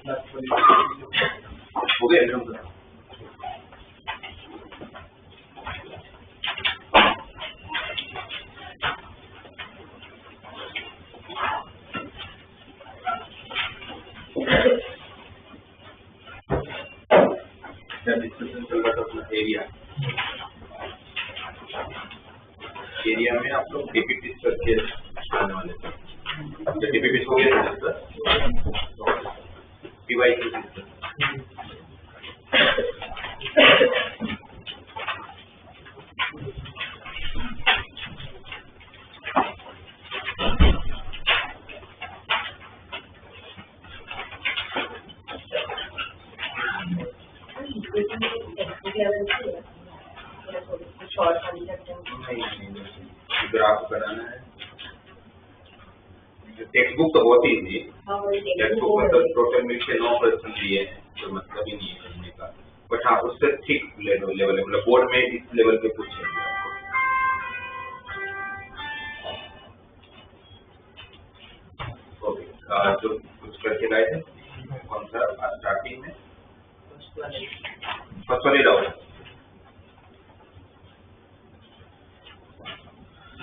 हो गया डिस्कशन चल रहा था अपना एरिया में आप लोग डीपीपी करके आने वाले थे। डीपीपी हो गया था पीवाई ग्राफ बनाना है। टेक्स्ट बुक तो बहुत ईजी है, टेक्स्ट बुक में तो टोटल मिलकर 9 क्वेश्चन दिए हैं, तो मतलब ही नहीं है करने का। बट हाँ उससे ठीक लेवल मतलब बोर्ड में इस लेवल पे पूछेंगे आपको। ओके जो कुछ करके लाए थे कौन सा स्टार्टिंग में फर्स्ट वाली राउंड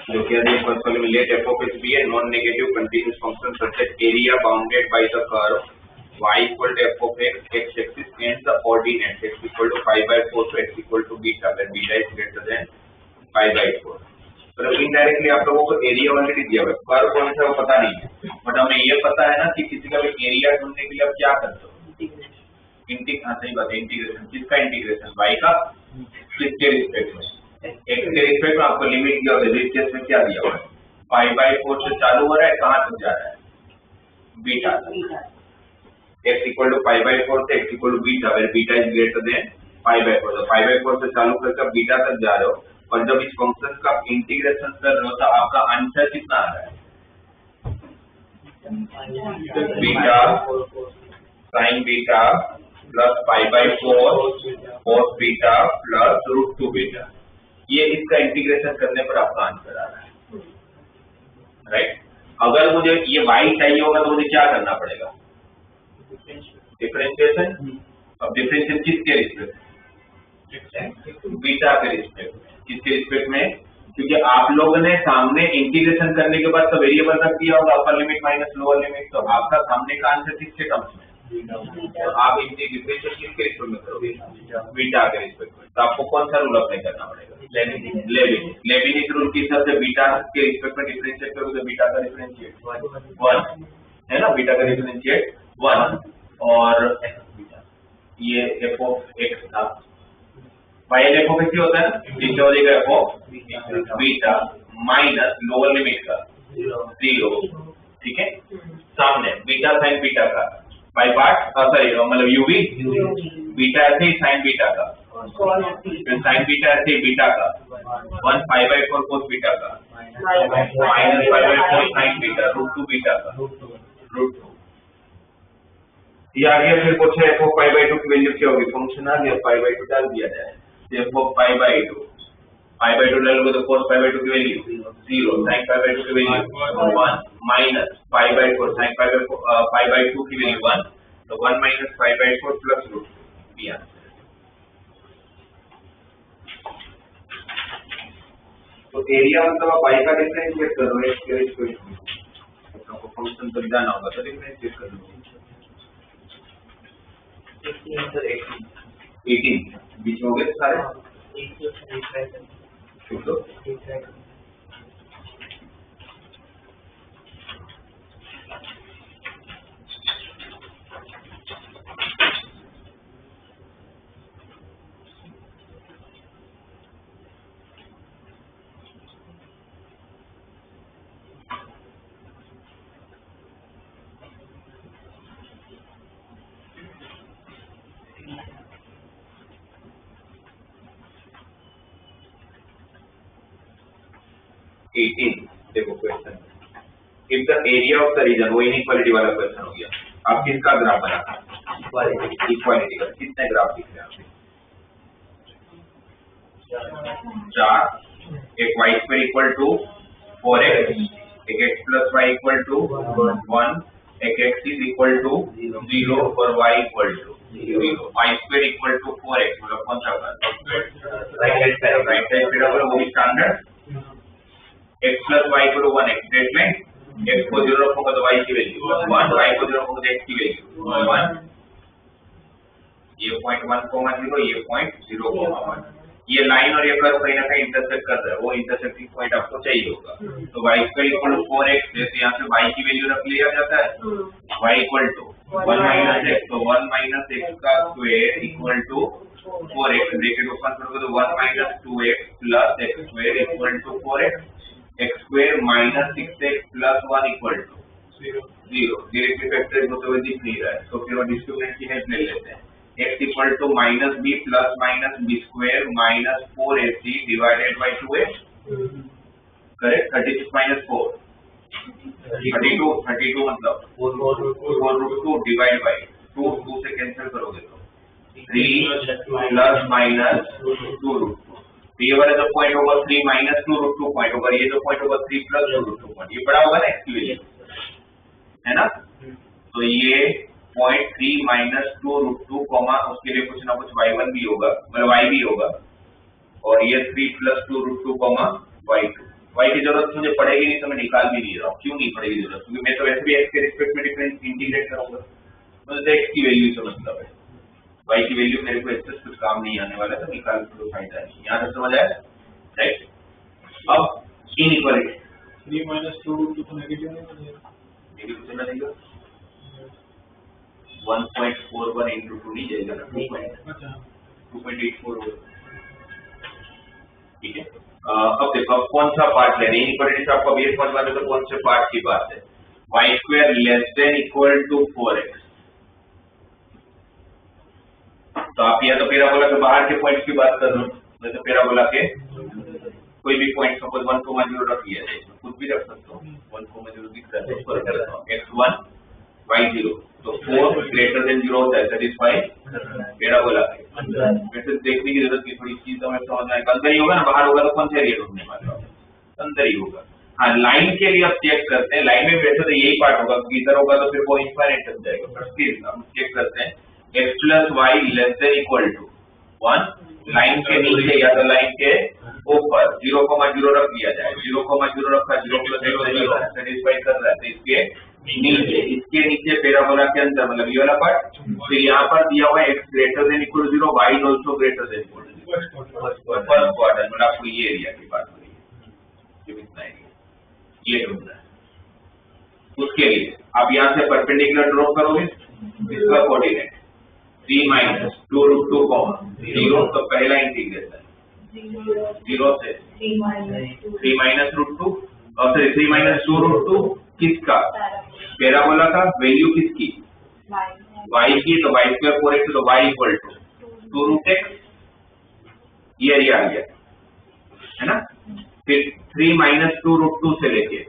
जो क्या है फर्स्ट वाले में late f of x be a non negative continuous function such that area bounded by the curve y equal to f of x axis and the coordinates x equal to pi by 4 to x equal to beta where beta is greater than pi by 4। तो indirectly आप लोगों को area already दिया हुआ है, curve कौन सा वो पता नहीं है, बट हमें ये पता है ना कि किसी का भी एरिया ढूंढने के लिए आप क्या करते हो, सही बात है, इंटीग्रेशन। किसका इंटीग्रेशन? y का किसके रिस्पेक्ट में? x के रिस्पेक्ट में आपको लिमिट दिया हुआ है, इस केस में क्या दिया हुआ है, पाई बाय 4 से चालू हो रहा है, कहां तक जा रहा है, बीटा तक। x equal to pi by 4 से x equal to beta where beta is greater than pi by 4। तो पाई बाय 4 से चालू करके बीटा तक जा रहे हो, और जब इस फंक्शन का इंटीग्रेशन कर रहे हो तो आपका आंसर कितना आ रहा है, beta sine beta plus pi by 4 cos beta plus √2 beta. ये इसका इंटीग्रेशन करने पर आपका आंसर आ रहा है, राइट। अगर मुझे ये y चाहिए होगा तो मुझे क्या करना पड़ेगा, डिफरेंशिएशन। अब डिफरेंशिएशन किसके रिस्पेक्ट, बीटा के रिस्पेक्ट में। किसके रिस्पेक्ट में? क्योंकि आप लोगों ने सामने इंटीग्रेशन करने के बाद तो वेरिएबल रख दिया होगा, upper limit minus lower limit, तो आपका सामने का आंसर किसके टर्म्स में, तो आप इंटीग्रेशन किसके रिस्पेक्ट में करोगे, बीटा के रिस्पेक्ट में। तो आपको कौन सा रूल अप्लाई करना पड़ेगा, लेविनिज रूल के हिसाब से बीटा के रिस्पेक्ट में डिफरेंशिएट करोगे तो बीटा का डिफरेंशिएट 1 है ना, बीटा का डिफरेंशिएट 1, और ये f of x था, फाइल f of x ही होता है ना, नीचे हो जाएगा f of beta minus lower limit का 0, ठीक है। सामने बीटा साइन बीटा का बाय पार्ट, सॉरी मतलब यूवी बीटा ऐसे साइन बीटा का, साइन बीटा ऐसे बीटा का 1 पाई बाय 4 cos बीटा का minus pi by 4 sign beta √2 beta का √2। ये आ गया। फिर पूछे f of पाई बाय 2 की वैल्यू क्या होगी, फंक्शन आ गया, पाई बाय 2 डाल दिया जाए, f of पाई बाय 2 डालोगे तो cos पाई बाय 2 की वैल्यू 0, sin पाई बाय 2 की value 1 minus pi by 4 sin pi by 2 की वैल्यू 1, तो 1 माइनस पाई बाय 4 प्लस √2 दिया। तो एरिया मतलब आप y का डिफरेंशिएट कर रहे हो, इसके रिस्पेक्ट में आपको फंक्शन तक जाना होगा तो डिफरेंशिएट कर लो। 18 बीच में हो गए सारे, देखो question, if the area of the region, वो इनइक्वालिटी वाला क्वेश्चन हो गया। आप किसका ग्राफ बनाना, इक्वालिटी का। कितने ग्राफ दिख रहे हैं आपके, 4, एक y² इक्वल टू 4x, एक x plus y equal to 1, x is equal to 0 और y equal to 0, y square equal to 4x, मतलब कौन सा होगा? राइट हैंड साइड होगा, वो भी standard. x plus y equal to 1, x straight line, x को 0 रखोगे तो y की वैल्यू 1, y को 0 रखोगे तो x की वैल्यू 1, ये 0.1, ये 0.1। ये लाइन और ये कर्व कहीं ना कहीं इंटरसेक्ट कर रहा है, वो इंटरसेक्टिंग पॉइंट आपको चाहिए होगा। तो y square equal to 4x, जैसे यहाँ से y की वैल्यू रख लिया जाता है, y equal to 1 minus x, तो 1 माइनस x का square equal to 4x, bracket open करोगे तो 1 minus 2x plus x square equal to 4x, x square minus 6x plus 1 equal to 0। Directly factor होते हुए दिख नहीं रहा है, तो फिर वो डिस्क्रिमिनेंट की हेल्प ले लेते हैं। x equal to minus b plus minus b square minus 4ac divided by 2x, correct? 36 minus 4 32 मतलब 4√2 डिवाइड बाय 2 से कैंसिल करोगे तो 3 प्लस माइनस 2√2, ये वाला जो पॉइंट होगा 3 माइनस 2√2 पॉइंट होगा, ये जो पॉइंट होगा 3 प्लस 2√2 पॉइंट, ये बड़ा होगा ना x की वैल्यू, है ना? तो ये पॉइंट 3 माइनस 2√2 कॉमा उसके लिए कुछ ना कुछ y1 भी होगा, मतलब y भी होगा, और ये 3 प्लस 2√2 कॉमा y2। y की जरूरत मुझे पड़ेगी नहीं तो मैं निकाल भी नहीं रहा हूँ। क्यों नहीं पड़ेगी जरूरत? क्योंकि मैं तो वैसे भी x के रिस्पेक्ट में डिफरेंस इंटीग्रेट करूंगा, मुझे तो x की वैल्यू से मतलब है, y की वैल्यू मेरे को एक्सेस कुछ काम नहीं आने वाला, तो निकाल तो फायदा नहीं। यहाँ तक समझ आया, राइट? अब इनइक्वालिटी 3 माइनस 2√2 तो नेगेटिव नहीं बनेगा, नेगेटिव चला जाएगा, 1.41 into 2 नहीं जाएगा ना, 2.84 होगा, ठीक है? अब देखो अब कौन सा पार्ट ले रहे हैं इनइक्वालिटी से, आपको बेस समझ में तो कौन से पार्ट की बात है? y square less than equal to 4x, तो आप या तो पैराबोला के बाहर के पॉइंट्स की बात कर लो, जैसे पैराबोला के कोई भी पॉइंट सपोज 1,0 रख लिया जाए, कुछ भी रख सकते हो, 1,0 दिख रहा है, उसको रख देता हूं x1 y0, तो 4 ग्रेटर देन 0 होता है, सेटिस्फाई पैराबोला के। वैसे देखने की जरूरत की थोड़ी चीज हमें समझना है, अंदर ही होगा ना, बाहर होगा तो कौन सा एरिया ढूंढने वाला है? अंदर ही होगा। हाँ, लाइन के लिए अब चेक करते हैं, लाइन में वैसे तो यही पार्ट होगा, क्योंकि इधर होगा तो फिर वो इनफाइनाइट बन जाएगा, पर स्टिल हम चेक करते हैं x plus y less than equal to 1, line के नीचे या तो लाइन के ऊपर 0,0 रख लिया जाए, 0,0 रखा, 0 प्लस 0 सेटिस्फाई कर रहा है, तो इसके नीचे पैराबोला के अंदर मतलब ये वाला पार्ट, फिर यहाँ पर दिया हुआ है x greater than equal to 0, y is also greater than equal to 0, first quadrant, मतलब आपको ये एरिया की बात हो रही है, ये इतना एरिया ये ढूंढना है। उसके लिए आप यहाँ से परपेंडिकुलर ड्रॉ करोगे, इसका कोऑर्डिनेट 3 माइनस 2√2 कॉमा 0, तो पहला इंटीग्रेशन 0 से 3 माइनस √2 और फिर 3 माइनस 2√2 किसका? पैराबोला का, वैल्यू किसकी? y की, तो y स्क्वायर 4x, तो y इक्वल टू 2√x, ये एरिया आ गया, है ना? फिर 3 माइनस 2√2 से लेके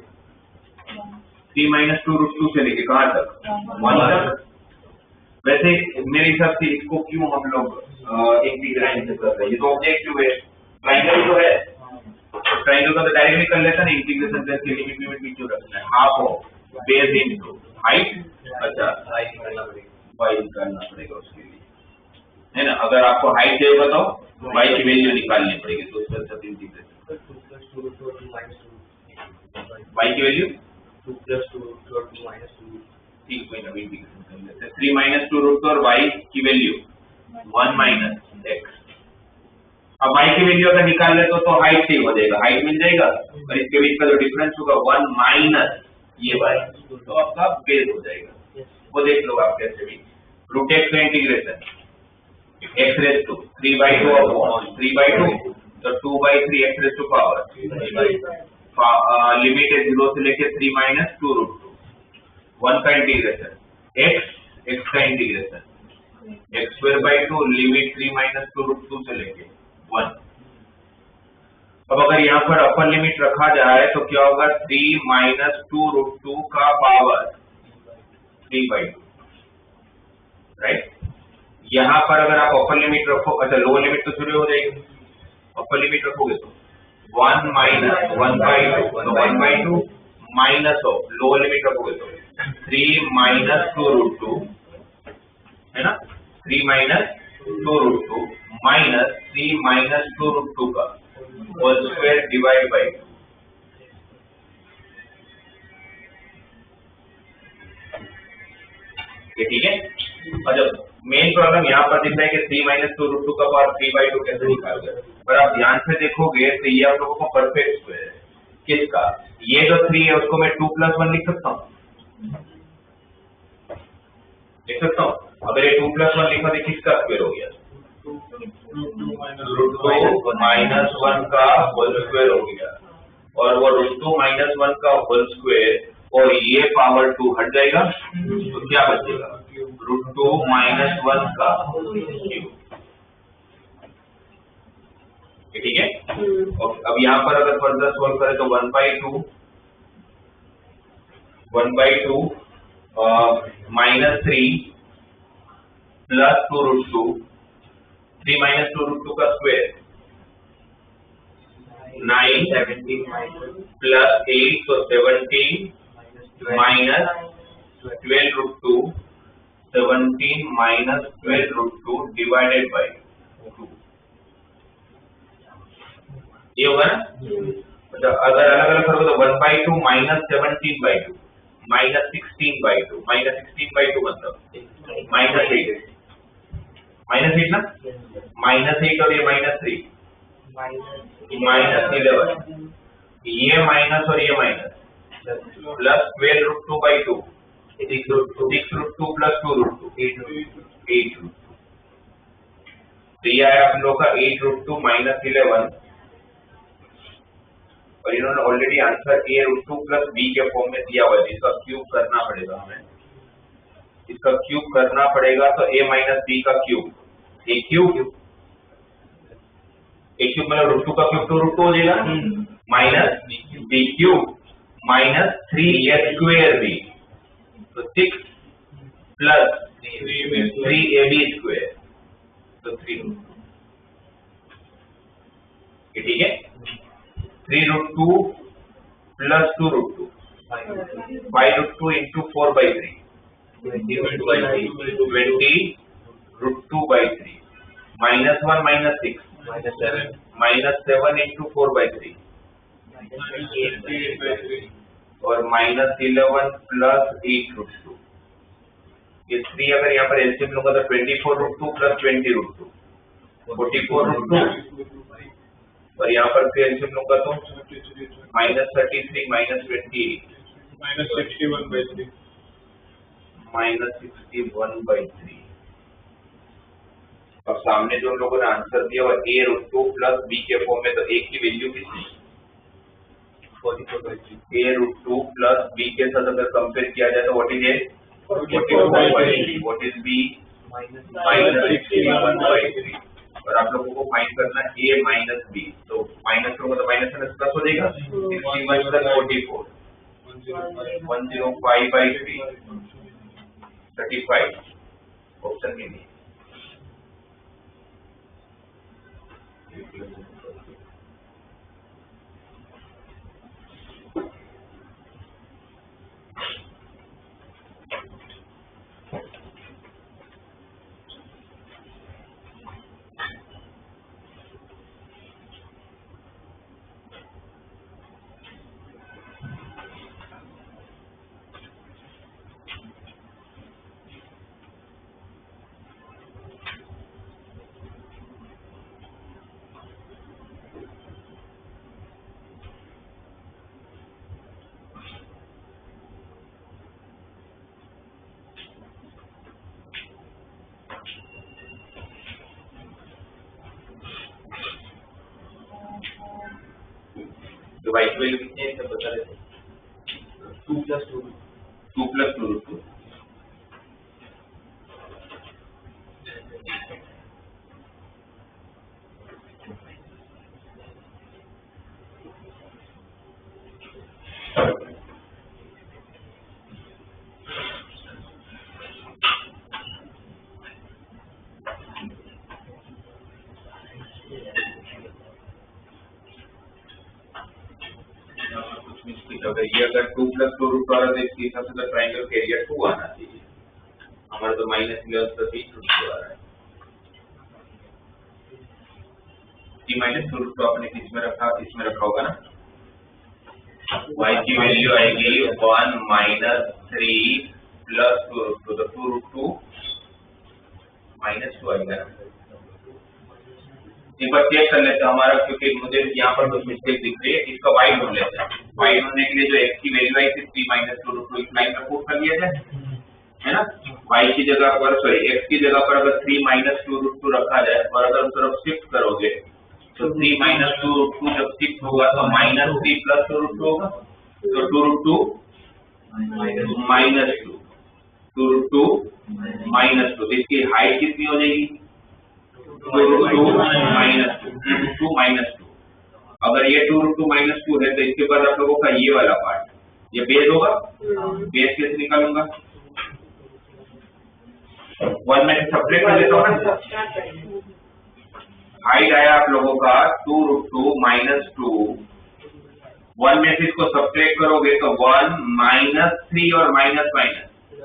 3 माइनस 2√2 से लेके कहाँ तक? 1 तक। वैसे मेरे हिसाब से इसको क्यों हम लोग इंटीग्रेशन से कर रहे हैं, ये तो ऑब्जेक्टिव है, ट्रायंगल तो है, ट्रायंगल का तो डायरेक्टली कर लेता है, इंटीग्रेशन करके लिमिट भी क्यों रखना है? Half of base into height, अच्छा हाइट निकालना पड़ेगा उसके लिए, है ना? अगर आपको हाइट चाहिए बताओ तो y की वैल्यू निकालनी पड़ेगी, तो उसका सब इंटीग्रेशन y की वैल्यू 2 प्लस 2 माइनस 2, ठीक है, ना इंटीग्रेशन कर लेते हैं। 3 माइनस 2√2 और y की वैल्यू 1 माइनस x। अब y की वैल्यू अगर निकाल ले तो हाइट से हो जाएगा, हाइट मिल जाएगा, और इसके बीच का जो डिफरेंस होगा 1 माइनस ये y, तो आपका बेस हो जाएगा। वो देख लो आप कैसे भी, √x का integration x raise to 3/2 upon 3/2, तो 2/3 x raise to power limit है 0 से लेके 3 माइनस 2√2, 1 का इंटीग्रेशन x का इंटीग्रेशन x²/2 लिमिट 3 माइनस 2√2 से लेके 1। अब अगर यहाँ पर अपर लिमिट रखा जाए तो क्या होगा? 3 माइनस 2√2 का पावर 3/2, राइट? यहाँ पर अगर आप अपर लिमिट रखो, अच्छा लोअर लिमिट तो शुरू हो जाएगी, अपर लिमिट रखोगे तो 1 माइनस 1/2, तो 1/2 माइनस ऑफ लोअर लिमिट रखोगे तो 3 माइनस 2 रूट 2 है ना, 3 minus 2 root 2 minus 3 minus 2 root 2 का होल स्क्वायर डिवाइड बाई 2। ये ठीक है। और जब मेन प्रॉब्लम यहाँ पर दिख रहा है कि 3 माइनस 2 रूट 2 का पावर 3/2 कैसे निकालोगे, पर आप ध्यान से देखोगे तो ये आप लोगों को परफेक्ट स्क्वायर है किसका, ये जो 3 है उसको मैं 2 + 1 लिख सकता हूँ, लिख सकता हूँ। अगर ये 2 + 1 लिखा तो किसका स्क्वायर हो गया, रूट 2 माइनस 1 का होल स्क्वायर हो गया, और वो रूट 2 माइनस 1 का होल स्क्वायर और ये पावर 2 हट जाएगा तो क्या बचेगा, रूट 2 माइनस 1 का क्यूब। ठीक है। और अब यहाँ पर अगर फर्दर सोल्व करें तो 1/2 minus 3 plus 2 root 2, 3 minus 2 root 2 का स्क्वायर 9 प्लस 8 तो 17 minus 12 root 2, 17 minus 12 root 2 divided by 2। ये होगा ना, मतलब अगर अलग अलग करोगे तो 1/2 माइनस 17/2 माइनस 16/2 माइनस 16/2 मतलब माइनस 8 ना, माइनस 8 और ये माइनस 3 माइनस 11, ये माइनस और ये minus plus 12 root 2/2 6 root 2 plus 2 root 2 8 root 2। तो ये आया आप लोग का 8 रूट 2 माइनस 11, और इन्होंने already answer a root 2 plus b के फॉर्म में दिया हुआ है, इसका क्यूब करना पड़ेगा हमें, इसका क्यूब करना पड़ेगा तो a माइनस b का क्यूब, a क्यूब मतलब रूट 2 का क्यूब तो रूट 2 हो जाएगा, minus b cube minus 3a square b, तो 6 प्लस 3ab स्क्वायर तो 3 रूट 2। ठीक है, 3 root 2 plus 2 root 2 5 root 2 into 4/3 20 root 2/3 minus 1 minus 6 minus 7 into 4/3 और माइनस 11 प्लस 8 रूट 2। ये 3 अगर यहाँ पर एलसीएम लूंगा तो 24 रूट 2 प्लस 20 रूट 2 44 रूट 2, और यहाँ पर फिर एलसीएम लूंगा तो माइनस 33 माइनस 28 माइनस 61/3 माइनस 61/3। और सामने जो लोगों ने आंसर दिया वो a रूट 2 प्लस b के फॉर्म में, तो a की वैल्यू कितनी 44/3, a रूट 2 प्लस b के साथ अगर कंपेयर किया जाए तो what is a 44/3, what is b minus 61/3। और आप लोगों को फाइंड करना a माइनस b, तो माइनस करोगे तो माइनस माइनस प्लस हो जाएगा, 61 प्लस 44 105/3 35 ऑप्शन में नहीं। तो y की वैल्यू कितनी है सब बता देते, 2 प्लस 2 रूट 2 कुछ मिस्टेक तो अगर ये अगर 2 + 2 रूट आ रहा है तो इसके हिसाब से तो ट्राइंगल का एरिया 2 आना चाहिए। हमारा तो -11 + 8 रूट 2 आ रहा है। 3 - 2 रूट 2 आपने किसमें रखा, इसमें रखा होगा ना। y की वैल्यू आएगी 1 - 3 + 2 रूट 2, तो 2 रूट 2 -2 आएगा ना। एक बार चेक कर लेते हैं हमारा, क्योंकि मुझे यहाँ पर कुछ मिस्टेक दिख रही है। इसका y ढूंढ लेते हैं। y ढूंढने के लिए जो x की वैल्यू आई थी 3 - 2 रूट 2 इस लाइन में पुट कर लिया जाए, है ना। y की जगह पर x की जगह पर अगर 3 - 2 रूट 2 रखा जाए और अगर उस तरफ शिफ्ट करोगे तो 3 - 2 रूट 2 जब शिफ्ट होगा तो -3 + 2 रूट 2 होगा, तो 2 रूट 2 -2 2 रूट 2 -2, तो इसकी हाइट कितनी हो जाएगी 2 रूट 2 -2। अगर ये 2 रूट 2 -2 है तो इसके बाद आप लोगों का ये वाला पार्ट ये बेस होगा, बेस कैसे निकालूंगा 1 में सब्ट्रैक्ट कर लेता हूँ ना। हाइट आया आप लोगों का 2 रूट 2 -2, 1 में से इसको सब्ट्रैक्ट करोगे तो 1 -3 और माइनस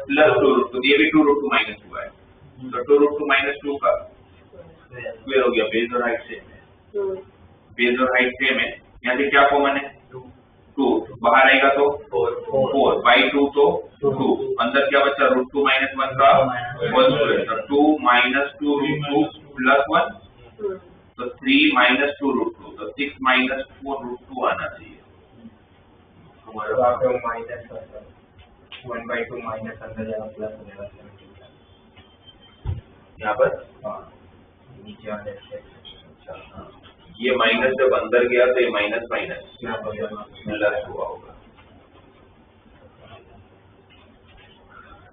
प्लस 2 रूट 2, ये भी 2 रूट 2 -2 है, तो 2 रूट 2 -2 का स्क्वायर हो गया। बेस और हाइट सेम है, बेस और हाइट सेम है। यहाँ से क्या कॉमन है 2, बाहर आएगा तो 4 बाई 2 तो 2, अंदर क्या बचा रूट 2 - 1 का होल स्क्वायर, तो 2 - 2 रूट 2 प्लस 1, तो 3 - 2 रूट 2, तो 6 - 4 रूट 2 आना चाहिए हमारा। 1/2 माइनस अंदर जाएगा प्लस हो जाएगा 17। यहाँ पर नीचे आ जाएगा। अच्छा, ये माइनस जब अंदर गया तो ये माइनस क्या हो जाएगा प्लस हुआ होगा।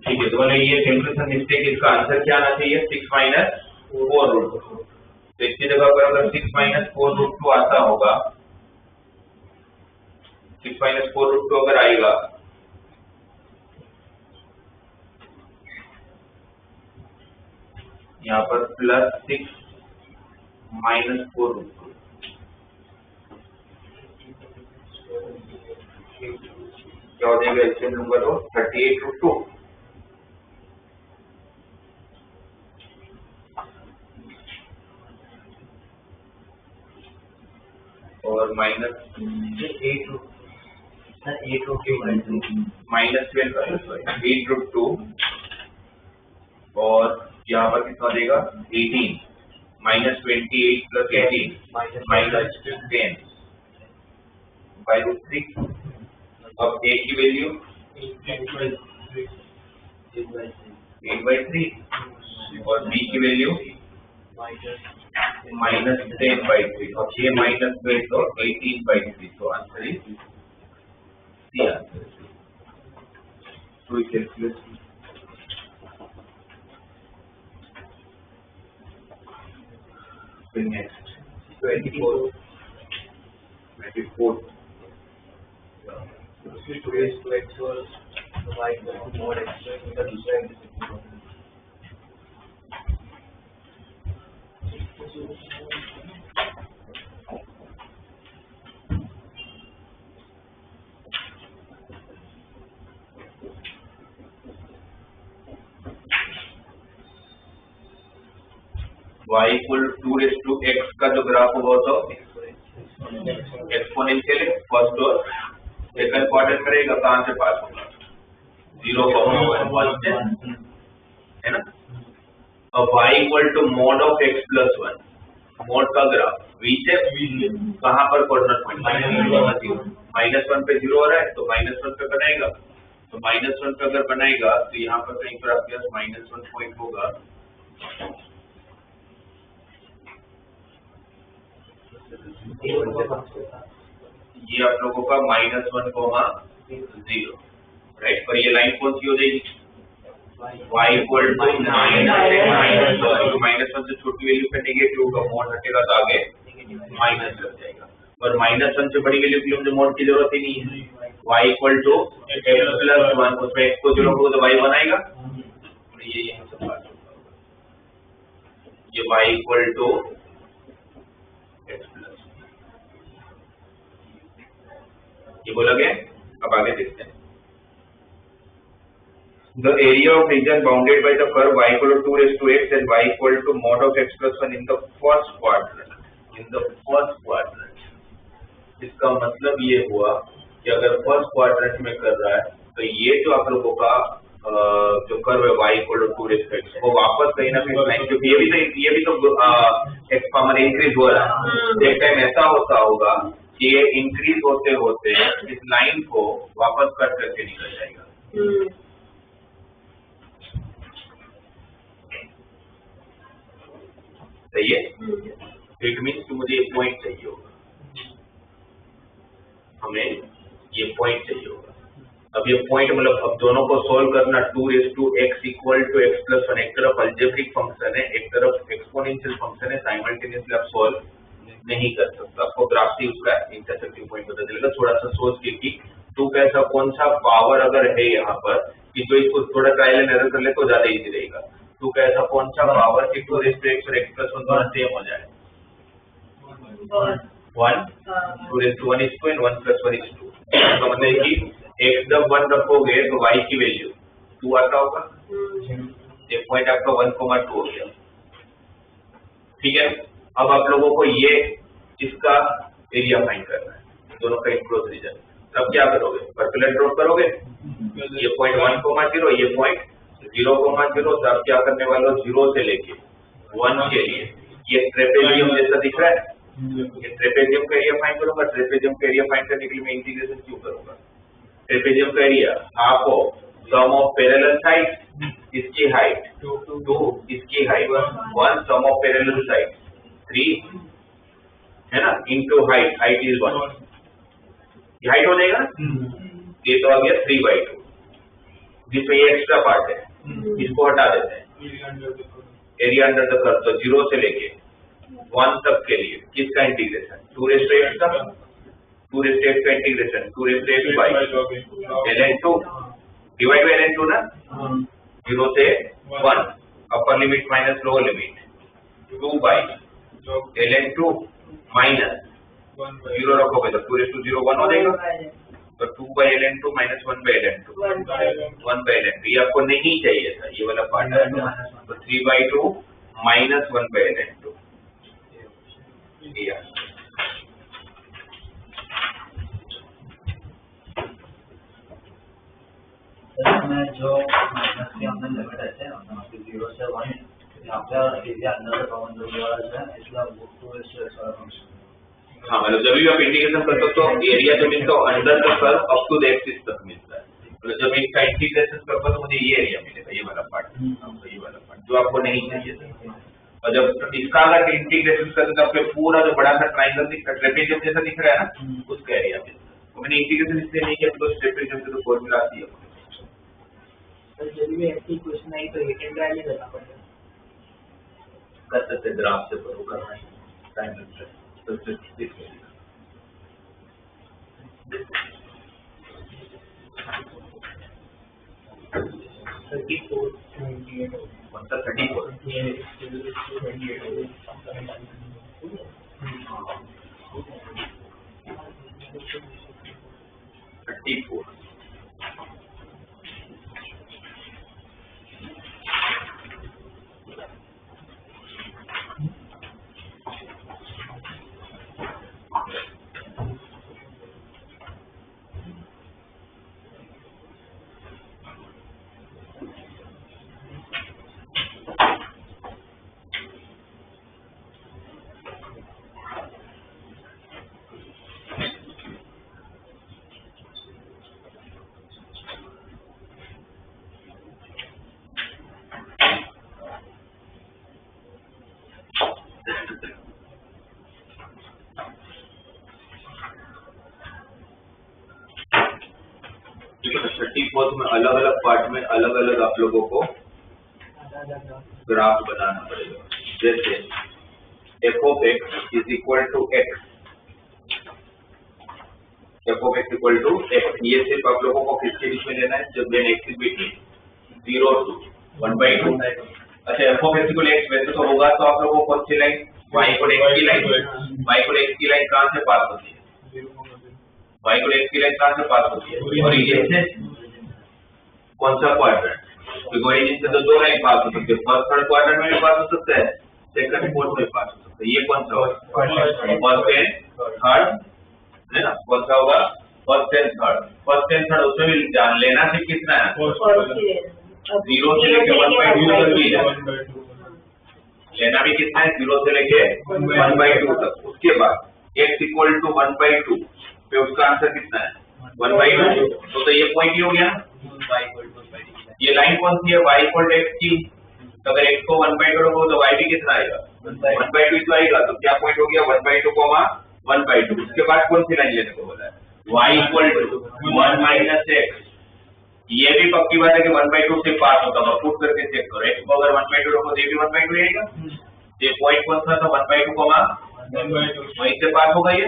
ठीक है, तो बोले ये सिंपल मिस्टेक, इसका आंसर क्या आना चाहिए 6 - 4 रूट 2। तो इसकी जगह पर अगर 6 - 4 रूट 2 आता होगा, 6 - 4 रूट 2 अगर आएगा यहाँ पर +6 - 4 रूट 2, क्या हो जाएगा एलसीएम लूंगा तो 38 रूट 2, और -8 रूट -8 रूट 2 और यहाँ पर कितना हो जाएगा 18 -28 + 18 -10 बाई रूट 3। अब a की वैल्यू 8/3 और b की वैल्यू -10/3 और ये -12 तो 18/3, तो आंसर इज सी आंसर। तो it calculate next 24 2 is to x was y to mod x का दूसरा इंटीग्रेशन। y = 2x का जो ग्राफ होगा तो एक्सपोनेंशियल फर्स्ट और सेकंड क्वाड्रेंट में रहेगा, कहां से पास होगा 0, 1 से, है ना। अब y = mod of x + 1, mod का ग्राफ v से कहां पर कॉर्नर पॉइंट -1 पे 0 हो रहा है, तो -1 पे बनाएगा, तो -1 पे अगर बनाएगा तो यहाँ पर कहीं पर आपके पास -1 पॉइंट होगा। ये आप लोगों का -1, 0, राइट। और ये लाइन कौन सी हो जाएगी y = -1 से छोटी वैल्यू पे नेगेटिव होगा, मोड हटेगा तो आगे माइनस लग जाएगा, और -1 से बड़ी वैल्यू के लिए मुझे मोड की जरूरत ही नहीं है। y = x + 1, उसमें x को 0 करो तो y 1 आएगा, ये यहाँ से पास होगा। ये y = x + 1, ये बोला गया अब आगे देखते हैं। The area of region bounded by the curve y equal to 2 raised to x and y equal to mod of x plus 1 in the first quadrant. In the first quadrant. इसका मतलब ये हुआ कि अगर फर्स्ट क्वाड्रेंट में कर रहा है तो ये जो आप लोगों का जो कर्व है y equal to 2 raised to x वो वापस कहीं ना कहीं लाइन, क्योंकि ये भी तो x पावर इंक्रीज हो रहा है। एक टाइम ऐसा होता होगा कि ये इंक्रीज होते होते इस लाइन को वापस कट करके निकल जाएगा। सही है? इट मीन्स कि मुझे ये पॉइंट चाहिए होगा, हमें ये पॉइंट चाहिए होगा। अब ये पॉइंट मतलब अब दोनों को सोल्व करना 2 raised to x equal to x plus 1, एक तरफ अल्जेब्रिक फंक्शन है, एक तरफ एक्सपोनेंशियल फंक्शन है, साइमल्टेनियसली आप सोल्व नहीं कर सकते। आपको ग्राफ से उसका इंटरसेक्टिंग पॉइंट पता चलेगा। थोड़ा सा सोच के कि टू कैसा कौन सा पावर अगर है यहाँ पर कि जो इसको थोड़ा ट्रायल एंड एरर कर ले तो ज्यादा इजी रहेगा। टू कैसा कौन सा पावर कि 2 raised to x और x plus 1 दोनों सेम हो जाए। 1 2 raised to 1 is 2 and 1 plus 1 is 2। तो मतलब कि x जब 1 रखोगे तो y की वैल्यू 2 आता होगा। ये पॉइंट आपका 1,2 हो गया। ठीक है, अब आप लोगों को ये इसका एरिया फाइंड करना है, दोनों का इनक्लोज रीजन। तब क्या करोगे? परपेंडिकुलर ड्रॉ करोगे, ये पॉइंट 1,0 ये पॉइंट 0,0। तो आप क्या करने वाले हो? 0 से लेके 1 के लिए ये ट्रेपेजियम जैसा दिख रहा है, ये ट्रेपेजियम का एरिया फाइंड करूंगा। ट्रेपेजियम का एरिया फाइंड करने के लिए मैं इंटीग्रेशन क्यों करूंगा? ट्रेपेजियम का एरिया आपको सम ऑफ पैरेलल साइड्स, इसकी हाइट 2, इसकी height 1, sum of parallel sides 3 है ना, इनटू हाइट इज 1। ये हाइट हो जाएगा ना, ये तो आ गया 3/2, जिसमें ये एक्स्ट्रा पार्ट है, इसको हटा देते हैं। एरिया अंडर द कर्व, तो 0 से लेके 1 तक के लिए किसका इंटीग्रेशन? 2 raised to x का, 2 raised to x का integration 2 raised to x by ln2 divide by ln2 ना। 0 से 1 upper limit minus lower limit 2 by ln2 minus 0 रखोगे तो 2 raised to 0 1 हो जाएगा। तो 2 by ln2 minus 1 by ln2 1 by ln2 ये आपको नहीं चाहिए था, ये वाला पार्ट है। तो 3/2 minus 1 by ln2 इसमें जो माइनस के हमने लिमिट है ना 0 से 1 आपका एरिया अंडर द कॉमन जो वाला है इसलिए वो 2 raised to x। हाँ, मतलब जब भी आप इंटीग्रेशन करते हो तो एरिया जो मिलता है under the curve up to the axis तक मिलता है। मतलब जब इसका इंटीग्रेशन करते तो मुझे ये एरिया मिलेगा, ये वाला पार्ट, ये वाला पार्ट जो आपको नहीं चाहिए था। और जब इसका अगर इंटीग्रेशन करते तो आपको पूरा जो बड़ा सा ट्रायंगल दिख रहा है, ट्रेपेजियम जैसा दिख रहा है ना, उसका एरिया मिलता है। तो मैंने इंटीग्रेशन इसलिए नहीं किया तो ट्रेपेजियम से तो फॉर्मूला आती है। जब भी ऐसी क्वेश्चन आई तो हिट एंड ट्रायल ही करना पड़ेगा। कर सकते ग्राफ से करो, करना है टाइम लगता है तो देख लीजिए। मतलब 34 34 में अलग अलग पार्ट में अलग अलग आप लोगों को ग्राफ बनाना पड़ेगा। जैसे f of x is equal to x, f of x equal to x, ये सिर्फ आप लोगों को किसके बीच में लेना है? जब when x is between 0 to 1/2। अच्छा, f of x equal x वैसे तो होगा तो आप लोगों को कौन सी लाइन? y equal x की लाइन, y equal x की लाइन कहाँ से पास होती है? y को x की लाइन कहाँ से पास होती है? ओरिजिन से। कौन सा क्वाड्रेंट? क्योंकि ओरिजिन से तो दो लाइन पास हो सकती है, फर्स्ट थर्ड क्वाड्रेंट में भी पास हो सकता है, सेकंड फोर्थ में पास हो सकता है। ये कौन सा होगा? फर्स्ट एंड थर्ड, है ना? कौन सा होगा? First and third. First and third उसमें भी जान लेना से कितना है? 0 से लेके 1/2 तक भी है। लेना भी कितना है? 0 से लेके 1/2 तक। उसके बाद x इक्वल टू 1/2 पे उसका आंसर कितना है? 1/2। तो ये पॉइंट ही हो गया। ये लाइन कौन सी है? y इक्वल टू x की। तो अगर x को 1/2 रखो तो y भी कितना आएगा? 1/2 तो आएगा। तो क्या पॉइंट हो गया? 1/2, 1/2। उसके बाद कौन सी लाइन लेने को बोला है? y equal to 1 minus x। ये भी पक्की बात है कि 1/2 से पास होता है। पुट करके चेक करो, x को अगर 1/2 रखो तो ये भी 1/2 रहेगा। ये पॉइंट कौन सा था? 1/2, वहीं से पास होगा ये।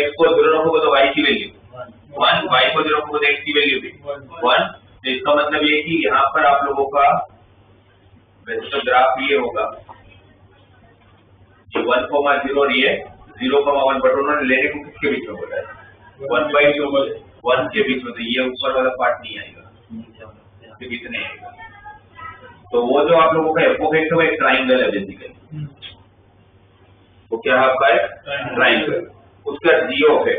x को 0 रखोगे तो y की वैल्यू 1, y को 0 रखोगे तो x की वैल्यू भी 1। तो इसका मतलब ये कि यहाँ पर आप लोगों का वैसे तो ग्राफ ये होगा 1,0 और ये 0,1, बट उन्होंने लेने को किसके बीच में बोला है? 1/2 1 के बीच में। तो ये ऊपर वाला पार्ट नहीं आएगा, इसके बीच नहीं आएगा। तो वो जो आप लोगों का f(x) है वो एक ट्राइंगल है बेसिकली। वो क्या है आपका? एक ट्राइंगल। उसका g(x)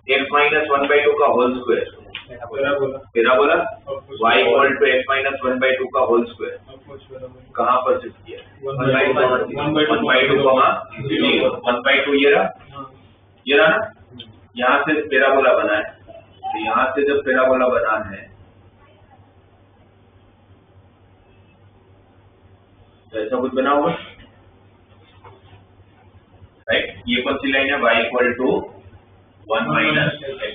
x माइनस 1/2 का whole square, parabola y equal to x minus 1/2 का होल स्क्वायर कहाँ पर शिफ्ट किया? 1/2 ये रहा ना। यहाँ से पैराबोला बना है। तो यहाँ से जब पैराबोला बना है तो ऐसा कुछ बना होगा, राइट? ये कौन सी लाइन है? y equal to 1 minus x।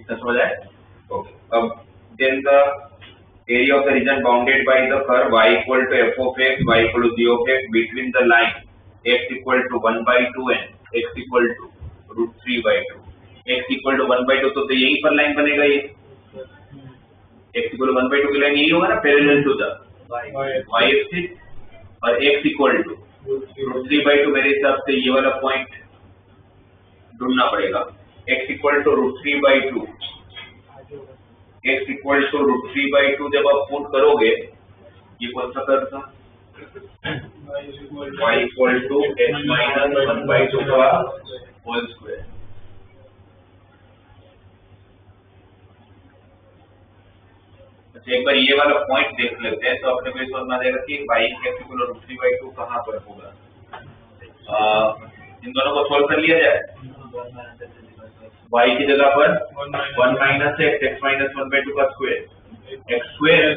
इतना समझ आए? ओके। अब then the area of the region bounded by the curve y equal to f of x, y equal to g of x between the line x equal to 1/2 and x equal to √3/2। x equal to 1/2 तो यहीं पर line बनेगा। ये x equal to 1/2 की line यही होगा ना, parallel to the y axis. और x इक्वल टू √3/2 मेरे हिसाब से ये वाला पॉइंट ढूंढना पड़ेगा। x equal to √3/2, x equal to √3/2 जब आप पुट करोगे, ये कौन सा कर्व था? y equal to x minus 1/2 का होल स्क्वायर। अच्छा, एक बार ये वाला पॉइंट देख लेते हैं तो अपने को समझ में आ जाएगा कि y इक्वल टू √3/2 कहाँ पर होगा। इन दोनों को सोल्व कर लिया जाए। y की जगह पर 1 माइनस x माइनस 1/2 का square, x square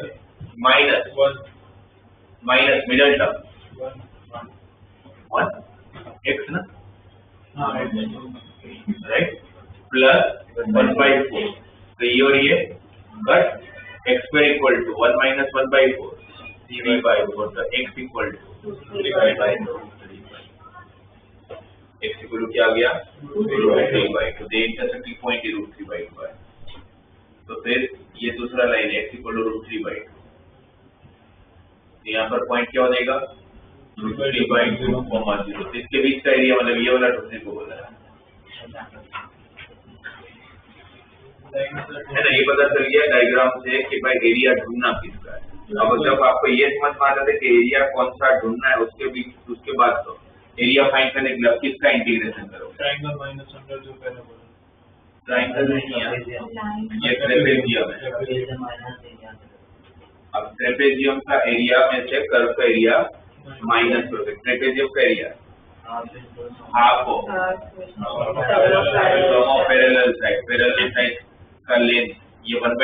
minus middle term 1 x ना, राइट, प्लस 1/4। तो ये और ये cut, x square equal to 1 minus 1/4 3/4। तो x equal to 3/4, x equal to क्या आ गया? √3/2। द इंटरसेक्टिंग पॉइंट इज √3/2 है। तो फिर ये दूसरा लाइन है x इक्वल टू √3/2। यहाँ पर पॉइंट क्या हो जाएगा? √3/2, 0। इसके बीच का एरिया मतलब ये वाला ढूंढने को बोला है ना। ये पता चल गया डायग्राम से कि भाई एरिया ढूंढना किसका है। अब जब आपको ये समझ में आ जाता है कि एरिया कौन सा ढूंढना है, उसके बाद तो एरिया फाइंड करने के लिए किसका इंटीग्रेशन करो? ट्रायंगल माइनस अंडर जो पहले बोला। ट्रायंगल नहीं है, ये ट्रेपेजियम है। अब ट्रेपेजियम का एरिया में से कर्व का एरिया माइनस करोगे। ट्रेपेजियम का एरिया हाफ हो पैरेलल साइड का लेंथ ये 1/2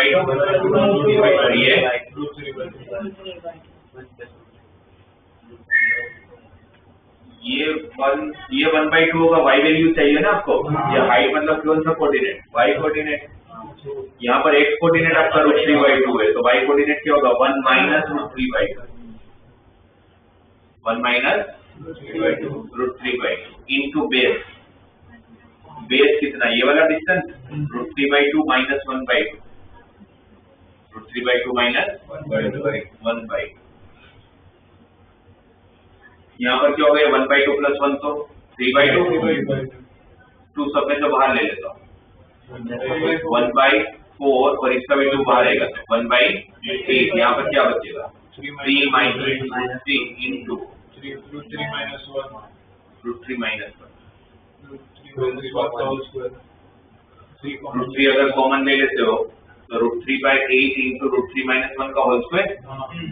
ये ये 1/2 होगा। y वैल्यू चाहिए ना आपको। ये हाइट मतलब कौन सा कोऑर्डिनेट? y coordinate. यहाँ पर x कोऑर्डिनेट आपका √3/2 है, तो y कोऑर्डिनेट क्या होगा? 1 minus √3/2, 1 minus √3/2 into base. Base कितना? ये वाला डिस्टेंस √3/2 माइनस 1/2, √3/2 माइनस 1/2। यहाँ पर क्या हो गया 1/2 प्लस 1 तो 3/2, 2 सब में तो बाहर ले लेता हूँ 1/4 और इसका भी 2 बाहर आएगा 1/8। यहाँ पर क्या बचेगा 3 माइनस 3 इंटू √3 minus 1 √3 माइनस 1 √3 √3 अगर कॉमन ले लेते हो तो √3/8 इंटू √3 माइनस 1 का होल स्क्वायर,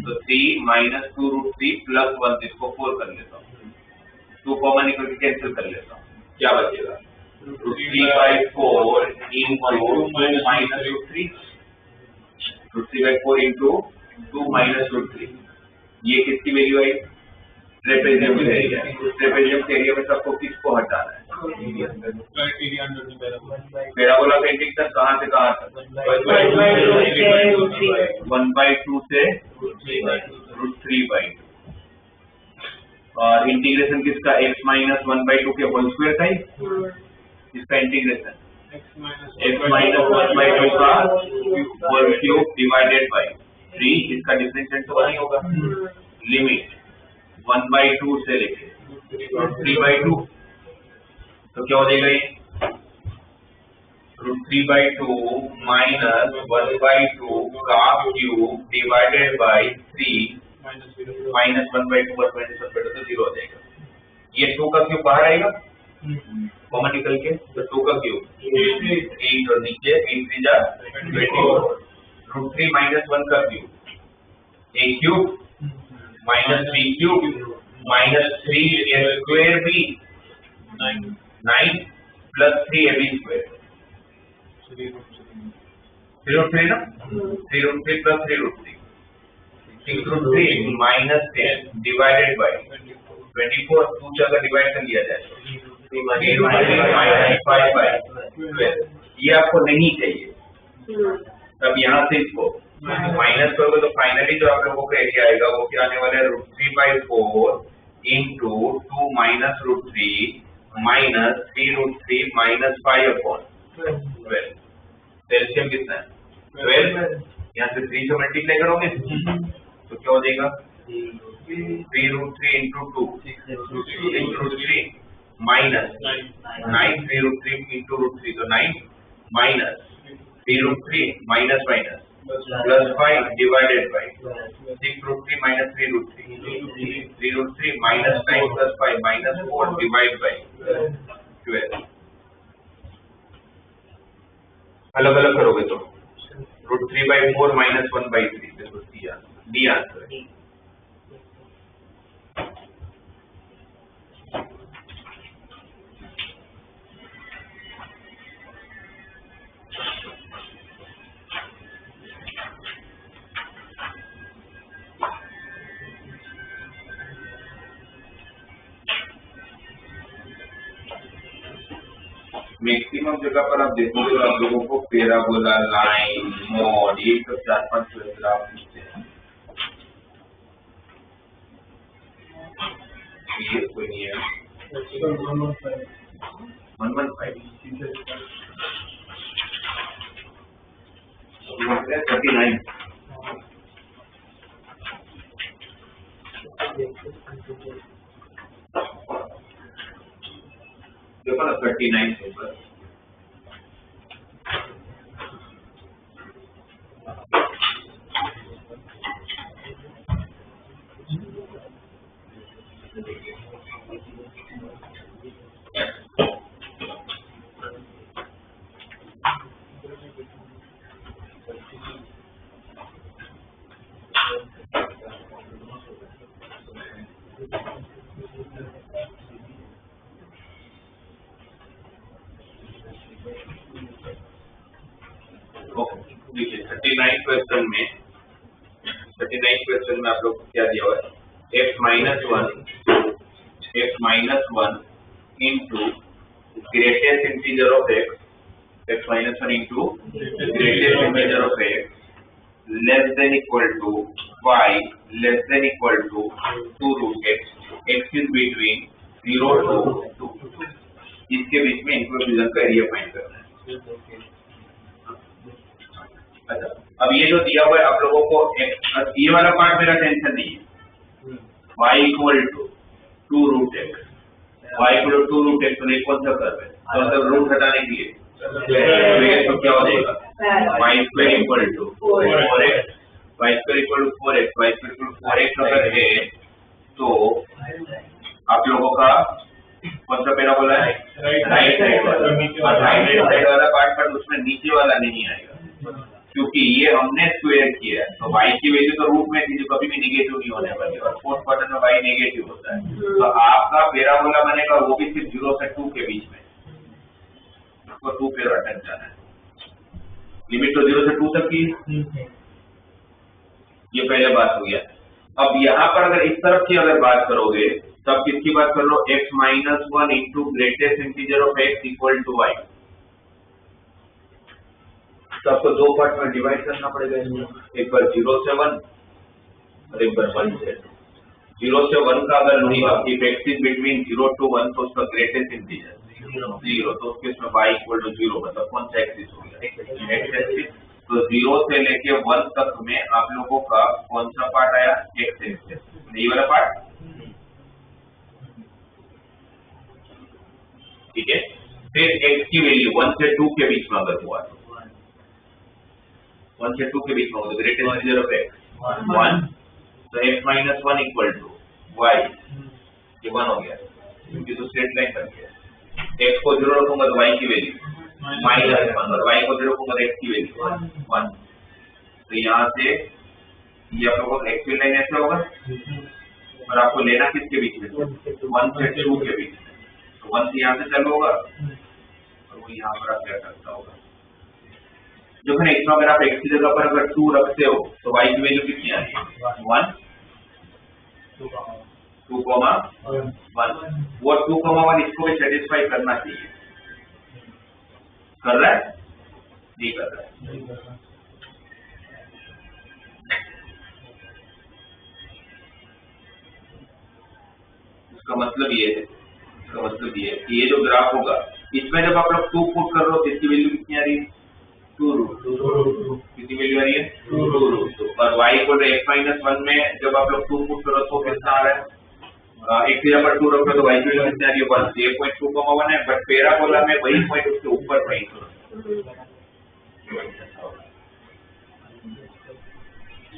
तो 3 माइनस 2 √3 प्लस 1 इसको 4 कर लेता हूँ, 2 कॉमन निकल के कैंसिल कर लेता हूँ, क्या बचेगा √3/4 इंटू 2 माइनस √3, √3/4 इंटू 2 माइनस √3, ये किसकी वैल्यू आई ट्रेपेजियम एरिया। ट्रेपेजियम एरिया में सबको किसको हटाना है पैराबोला का इंटीग्रेशन कहाँ से कहाँ तक 1/2 से √3/2 और इंटीग्रेशन किसका x माइनस 1/2 के होल स्क्वायर का ही इसका इंटीग्रेशन x माइनस 1/2 का होल क्यूब डिवाइडेड बाय 3, इसका डिफरेंशिएट तो वही होगा लिमिट 1/2 से लेके 3/2, तो क्या हो जाएगा ये √3/2 माइनस 1/2 का क्यूब डिवाइडेड बाय 3 माइनस 1/2 पर 1/2 तो 0 हो जाएगा। ये 2 का क्यूब बाहर आएगा कॉमन निकल के, तो 2 का क्यूब 8 और नीचे 8 3 जा 24, √3 माइनस 1 का cube a cube minus 3 cube minus 3a square b 9 plus 3ab square 3√3 ना 3√3 प्लस 3√3 6√3 माइनस 10 डिवाइडेड बाय 24, 2 से अगर डिवाइड कर लिया जाए तो माइनस 5/12, ये आपको नहीं चाहिए। तब यहाँ से इसको माइनस करोगे तो फाइनली जो आप लोगों का एरिया आएगा वो क्या आने वाला है √3/4 into 2 minus √3 minus 3√3 minus 5/12। LCM कितना है 12, यहाँ से 3 से मल्टीप्लाई करोगे तो क्या हो जाएगा 3√3 इंटू 2 6√3 माइनस 9 3√3 इंटू √3 तो 9 minus 3√3 minus minus plus 5 divided by 6√3 minus 3√3 3√3 minus 9 plus 5 minus 4 divide by 12। अलग अलग करोगे तो √3/4 माइनस 1/3 डी आंसर है। मैक्सिमम जगह पर आप देखोगे तो आप लोगों को पैराबोला लाइन मॉड ये सब 4-5 क्वेश्चन आप पूछते हैं, ये कोई नहीं है 115 देखो ना 39 पेपर देखिए 39 क्वेश्चन में आप लोग को क्या दिया हुआ है x minus 1 into greatest integer of x minus 1 into greatest integer of x less than equal to 5 less than equal to 2√x x is between 0 to 2, इसके बीच में इंक्लूजन का एरिया फाइंड करना है। अच्छा, अब ये जो दिया हुआ है आप लोगों को ये वाला पार्ट मेरा टेंशन नहीं है y equal to 2 root x, y equal to 2 root x, तो ये कौन सा कर्व है? तो मतलब रूट हटाने के लिए तो ये तो क्या हो जाएगा? y square equal to 4x, y square equal to 4x, y square equal to 4x अगर है तो आप लोगों का कौन सा पैरा बोला है? राइट साइड वाला, और राइट साइड वाला पार्ट पर उसमें नीचे वाला नहीं आएगा क्योंकि ये हमने स्क्वायर किया है। तो y की वैल्यू तो रूट में थी जो कभी भी नेगेटिव नहीं होने वाली, और फोर्थ क्वाड्रेंट में y नेगेटिव होता है, तो आपका पैराबोला बनेगा वो भी सिर्फ 0 से 2 के बीच में, उसको 2 पे अटक जाना है। लिमिट तो 0 से 2 तक की, ये पहले बात हो गया। अब यहाँ पर अगर इस तरफ की अगर बात करोगे तब किसकी बात कर लो? x minus 1 into greatest integer of x equal to y। तो आपको दो पार्ट में डिवाइड करना पड़ेगा, एक बार 0 से 1 और एक बार 1 से 2। 0 से 1 का अगर नहीं हुआ, if x is between 0 to 1 तो उसका ग्रेटेस्ट इंटीजर 0, तो उसके इसमें y इक्वल टू 0, मतलब कौन सा एक्सिस हो गया? x axis. तो 0 से लेके 1 तक में आप लोगों का कौन सा पार्ट आया? x एक्सिस, ये वाला पार्ट, ठीक है। फिर x की वैल्यू 1 से 2 के बीच में अगर हुआ, 1 से 2 के बीच में हो तो ग्रेटेस्ट इंटीजर ऑफ x 1, तो x minus 1 equal to y, ये 1 हो गया क्योंकि तो स्ट्रेट लाइन बन गया। x को 0 रखूंगा तो y की वैल्यू माइनस 1, और y को 0 रखूंगा तो x की वैल्यू 1। तो यहाँ से ये आप लोगों का एक्चुअल लाइन ऐसा होगा, और आपको लेना किसके बीच में? 1 से 2 के बीच में। तो 1 से यहाँ से चालू होगा और वो यहाँ पर आप क्या करता होगा? जो है इसमें अगर आप x की जगह पर अगर 2 रखते हो तो y की वैल्यू कितनी आ रही है? 1, 2, 1। वो 2, 1 इसको भी सेटिस्फाई करना चाहिए। कर रहा है? नहीं कर रहा है। उसका मतलब ये है, कि ये जो ग्राफ होगा इसमें जब आप लोग 2 पुट कर रहे हो तो इसकी वैल्यू कितनी आ रही है? 2 रूट 2। कितनी वैल्यू आ रही है? 2 रूट 2। और y equal to x minus 1 में जब आप लोग 2 पुट करो तो कितना आ रहा है? एक जगह पर 2 रखो तो y की वैल्यू कितनी आ रही है? 1। ये पॉइंट 2,1 है, बट पैराबोला में वही पॉइंट उसके ऊपर पॉइंट हो,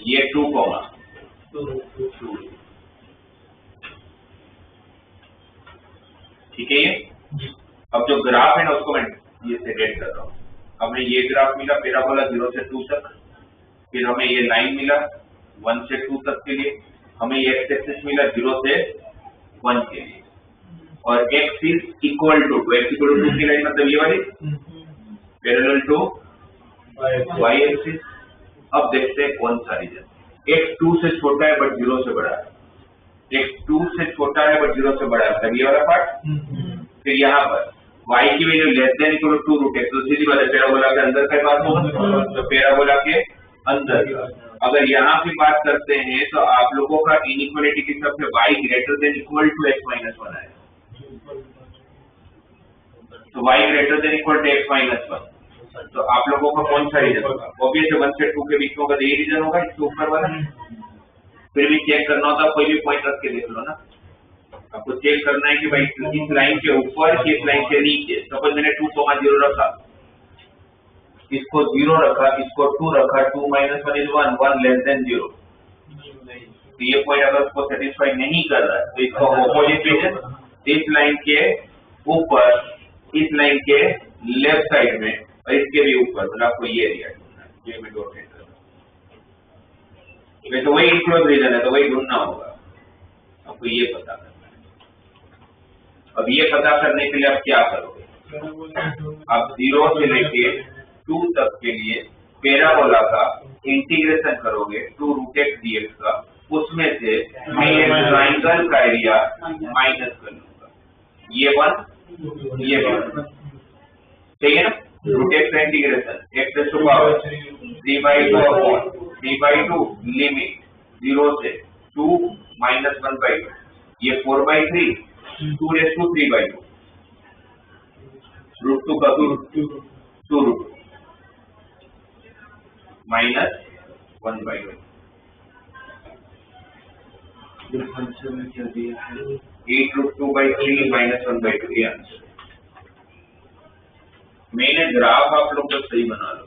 ये 2,2, ठीक है। ये अब जो ग्राफ है ना उसको मैं ये सेट कर रहा हूँ। हमें ये ग्राफ मिला पैराबोला 0 से 2 तक, फिर हमें ये लाइन मिला 1 से 2 तक के लिए, हमें ये एक्स एक्सिस मिला 0 से 1 के लिए, और x इज इक्वल टू 2 की लाइन मतलब ये वाली पैरेलल टू y एक्सिस। अब देखते हैं कौन सा रीजन x 2 से छोटा है बट 0 से बड़ा है, x 2 से छोटा है बट 0 से बड़ा है, मतलब ये वाला पार्ट। फिर यहाँ पर y की value less than equal to 2 root x, तो सीधी बात है पैराबोला के अंदर का बात होगा, तो पैराबोला के अंदर। अगर यहाँ की बात करते हैं तो आप लोगों का इनइक्वालिटी की तरफ से y greater than equal to x minus 1 आएगा, तो y greater than equal to x minus 1। तो आप लोगों का कौन सा रीजन होगा? ऑब्वियसली 1 से 2 के बीच में होगा, तो ये रीजन होगा इसके ऊपर वाला। फिर भी चेक करना होता है, कोई भी पॉइंट रख के देख लो ना, आपको चेक करना है कि भाई इस लाइन के ऊपर कि इस लाइन के नीचे। सपोज मैंने 2,0 रखा, इसको 0 रखा, इसको 2 रखा, 2 माइनस 1 इज 1, 1 लेस देन 0। तो ये पॉइंट अगर उसको सेटिस्फाई नहीं कर रहा है तो इसको ऑपोजिट रीजन इस लाइन के ऊपर, इस लाइन के लेफ्ट साइड में और इसके भी ऊपर, मतलब आपको ये एरिया ढूंढना है, ये मैं डॉट कर रहा हूं। तो वही इनक्लोज रीजन है, तो वही ढूंढना होगा, आपको ये पता करना है। अब ये पता करने के लिए आप क्या करोगे? आप 0 से लेके 2 तक के लिए पैराबोला का इंटीग्रेशन करोगे 2 रूट x dx का, उसमें से मैं ये ट्राइंगल का एरिया माइनस कर लूंगा, ये 1 ये 1, ठीक है ना। रूट x का integration x to power 3/2 upon 3/2 limit 0 से 2 माइनस 1/2, ये 4/3 2 रेज़ टू 3/2 रूट 2 का 2 रूट माइनस 1/2। आंसर में क्या दिया है? 8√2/3 -1/2 ये आंसर है। मैंने ग्राफ आप लोग जब सही बना लो,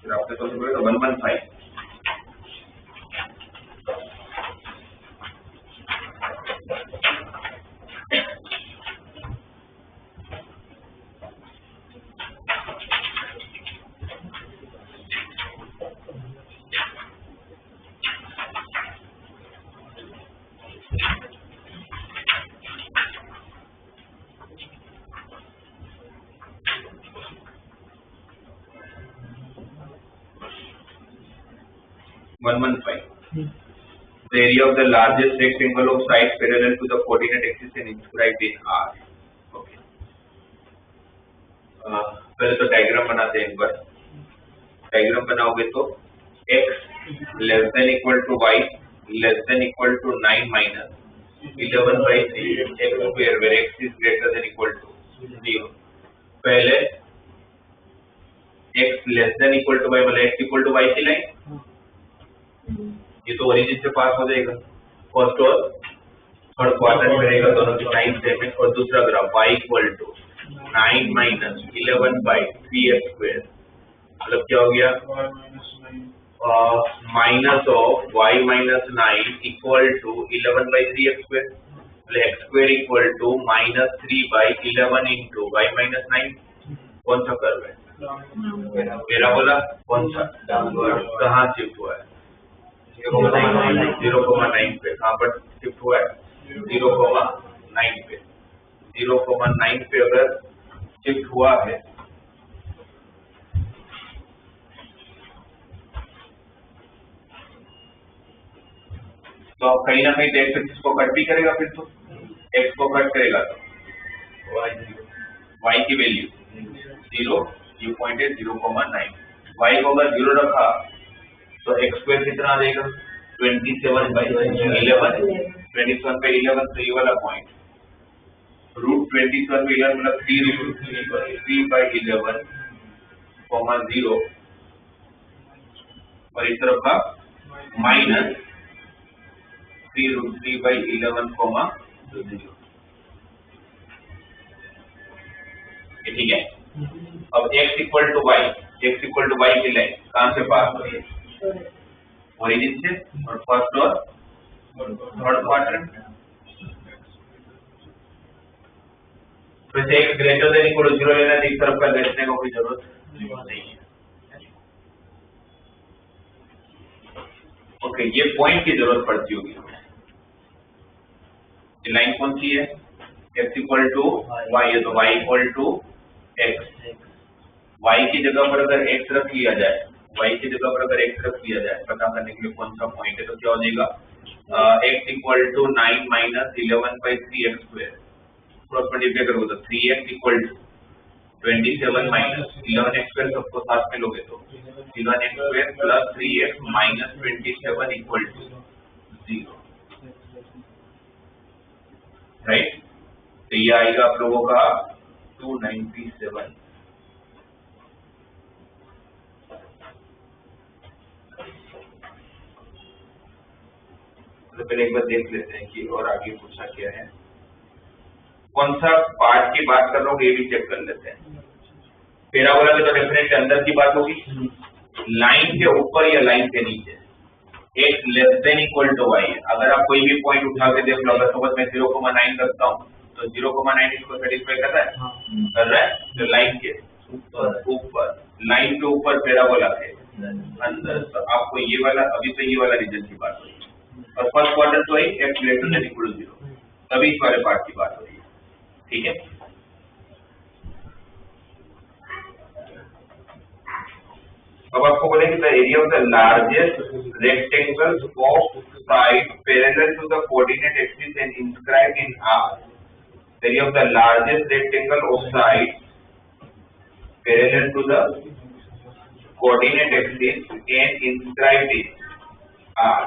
ग्राफ के तौर पर 115 115 The area of the largest rectangle of sides parallel to the coordinate axis and inscribed in R. Okay. पहले तो डायग्राम बनाते हैं एक बार। डायग्राम बनाओगे तो x less than equal to y less than equal to 9 minus 11/3 x square where x is greater than equal to 0। पहले x less than equal to y मतलब x equal to y की line, ये तो origin से पास हो जाएगा। First और third quadrant में रहेगा, दोनों की साइन सेम है। और दूसरा graph y equal to 9 minus 11/3x square मतलब क्या हो गया, minus of y minus 9 equal to 11/3x square मतलब x square equal to -3/11 into y minus 9। कौन सा कर्व है? पैराबोला। कौन सा? कहाँ शिफ्ट हुआ है? 0,9 पे। कहाँ पर शिफ्ट हुआ है? 0,9 पे। 0,9 पे अगर शिफ्ट हुआ है तो कहीं ना कहीं x एक्सिस को कट भी करेगा, फिर तो x को कट करेगा तो y की वैल्यू 0, ये पॉइंट है 0,9। y को अगर 0 रखा तो x स्क्वायर कितना आ जाएगा? 27/11। 27/11 तो ये वाला पॉइंट √27/11 मतलब 3/11, 0 और इस तरफ का माइनस 3√3/11, 0। ठीक है। अब x इक्वल टू y की लाइन कहाँ से पास हो रही है? ओरिजिन से और फर्स्ट और थर्ड क्वाड्रेंट। तो इसे x greater than equal to 0 लेना है, एक तरफ का देखने को कोई जरूरत नहीं है। ओके, ये पॉइंट की जरूरत पड़ती होगी हमें। ये लाइन कौन सी है? x इक्वल टू y है तो y equal to x। y की जगह पर अगर x रख लिया जाए, y की जगह पर अगर x रख लिया जाए पता करने के लिए कौन सा पॉइंट है, तो क्या हो जाएगा? x equal to 9 minus 11/3x square cross multiply करोगे तो 3x equal to 27 minus 11x square, सबको साथ में लोगे तो 11x square plus 3x minus 27 equal to 0। Right, तो ये आएगा आप लोगों का 297। तो पहले एक बार देख लेते हैं कि और आगे पूछा क्या है। कौन सा पार्ट की बात कर रहा हूँ ये भी चेक कर लेते हैं। पैराबोला में तो डेफिनेटली अंदर की बात होगी, लाइन के ऊपर या लाइन के नीचे। x less than equal to y है। अगर आप कोई भी पॉइंट उठा के देख लो, अगर सपोज मैं 0,9 रखता हूँ तो 0,9 इसको सेटिस्फाई कर रहा है? कर रहा है। तो लाइन के ऊपर, लाइन के ऊपर पैराबोला के अंदर, तो आपको ये वाला, अभी तो ये वाला रीजन की बात हो रही है। और फर्स्ट क्वाड्रेंट तो वही x greater than equal to 0, तभी इस वाले पार्ट की बात हो रही है। ठीक है, अब आपको बोलेंगे the area of the largest rectangle of side parallel to the coordinate axis and inscribed in R। Area of the largest rectangle of side parallel to the coordinate axis and inscribed in R।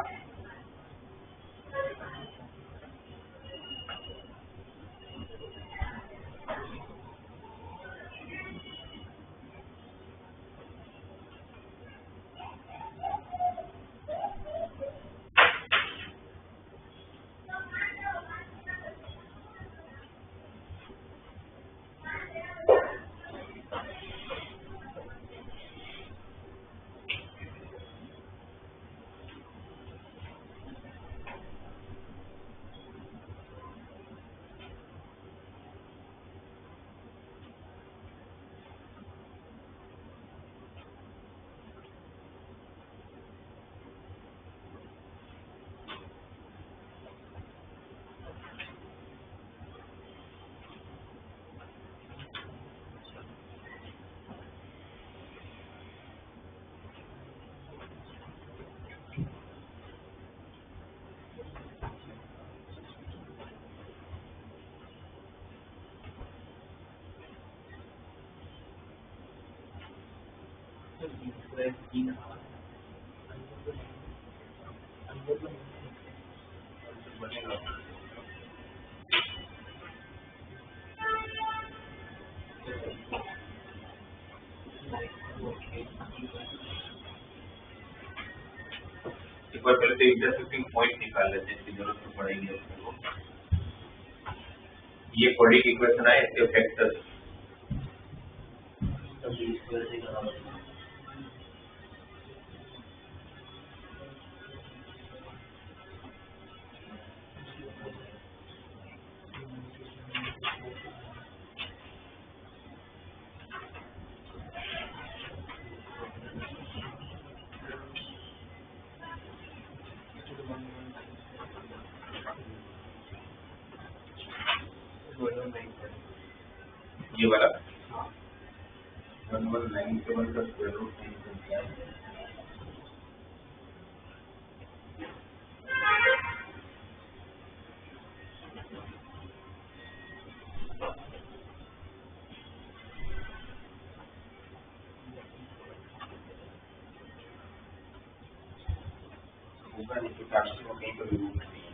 एक बार पहले तो intersecting point निकाल लेते हैं, इसकी जरूरत तो पड़ेगी अपने को। ये कोडिक इक्वेशन है, इसके फैक्टर्स ये वाला 1197 का स्क्वायर रूट क्या है? होगा नहीं तो काशी में कहीं पर भी रूट नहीं है।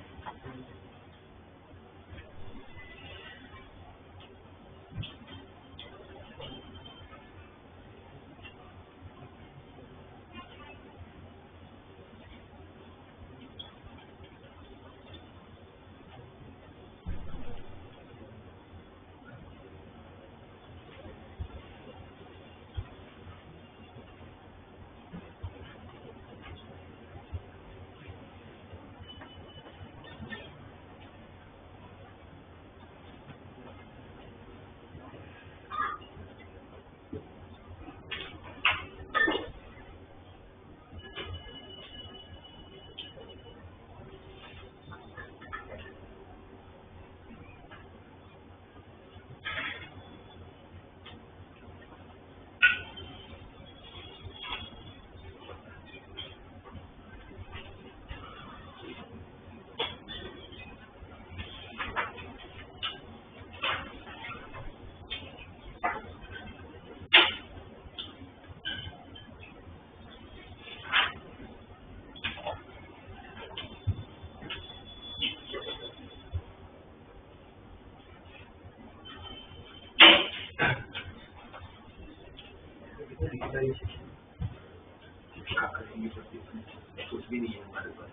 कुछ भी नहीं है हमारे पास,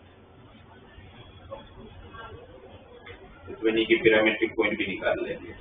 इसमें नहीं कि पिरामिड पॉइंट भी निकाल लेंगे।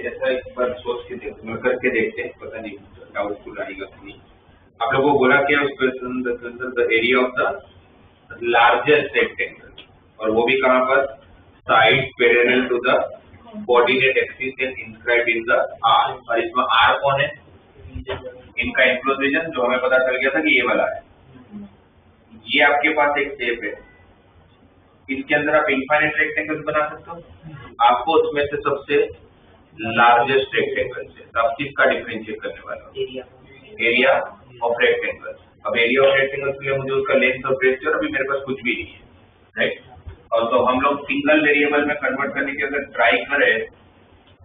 ऐसा एक बार सोच के देखते करके देखते हैं, पता नहीं डाउटफुल आएगा कि नहीं। आप लोगों को बोला क्या उस the area of the largest rectangle, और वो भी कहाँ पर, side parallel to the coordinate axis and inscribed in the R. और इसमें आर कौन है, इनका इंक्लोजिशन जो हमें पता चल गया था कि ये वाला है। ये आपके पास एक शेप है, इसके अंदर आप इनफाइनाइट रेक्टेंगल्स बना सकते हो। आपको उसमें से सबसे लार्जेस्ट रेक्टेंगल से, तो आप किसका डिफरेंशिएट करने वाले हो, एरिया ऑफ रेक्टेंगल। अब एरिया ऑफ रेक्टेंगल के लिए मुझे उसका लेंथ और ब्रेथ चाहिए, अभी मेरे पास कुछ भी नहीं है, राइट। और तो हम लोग सिंगल वेरिएबल में कन्वर्ट करने के अगर ट्राई करें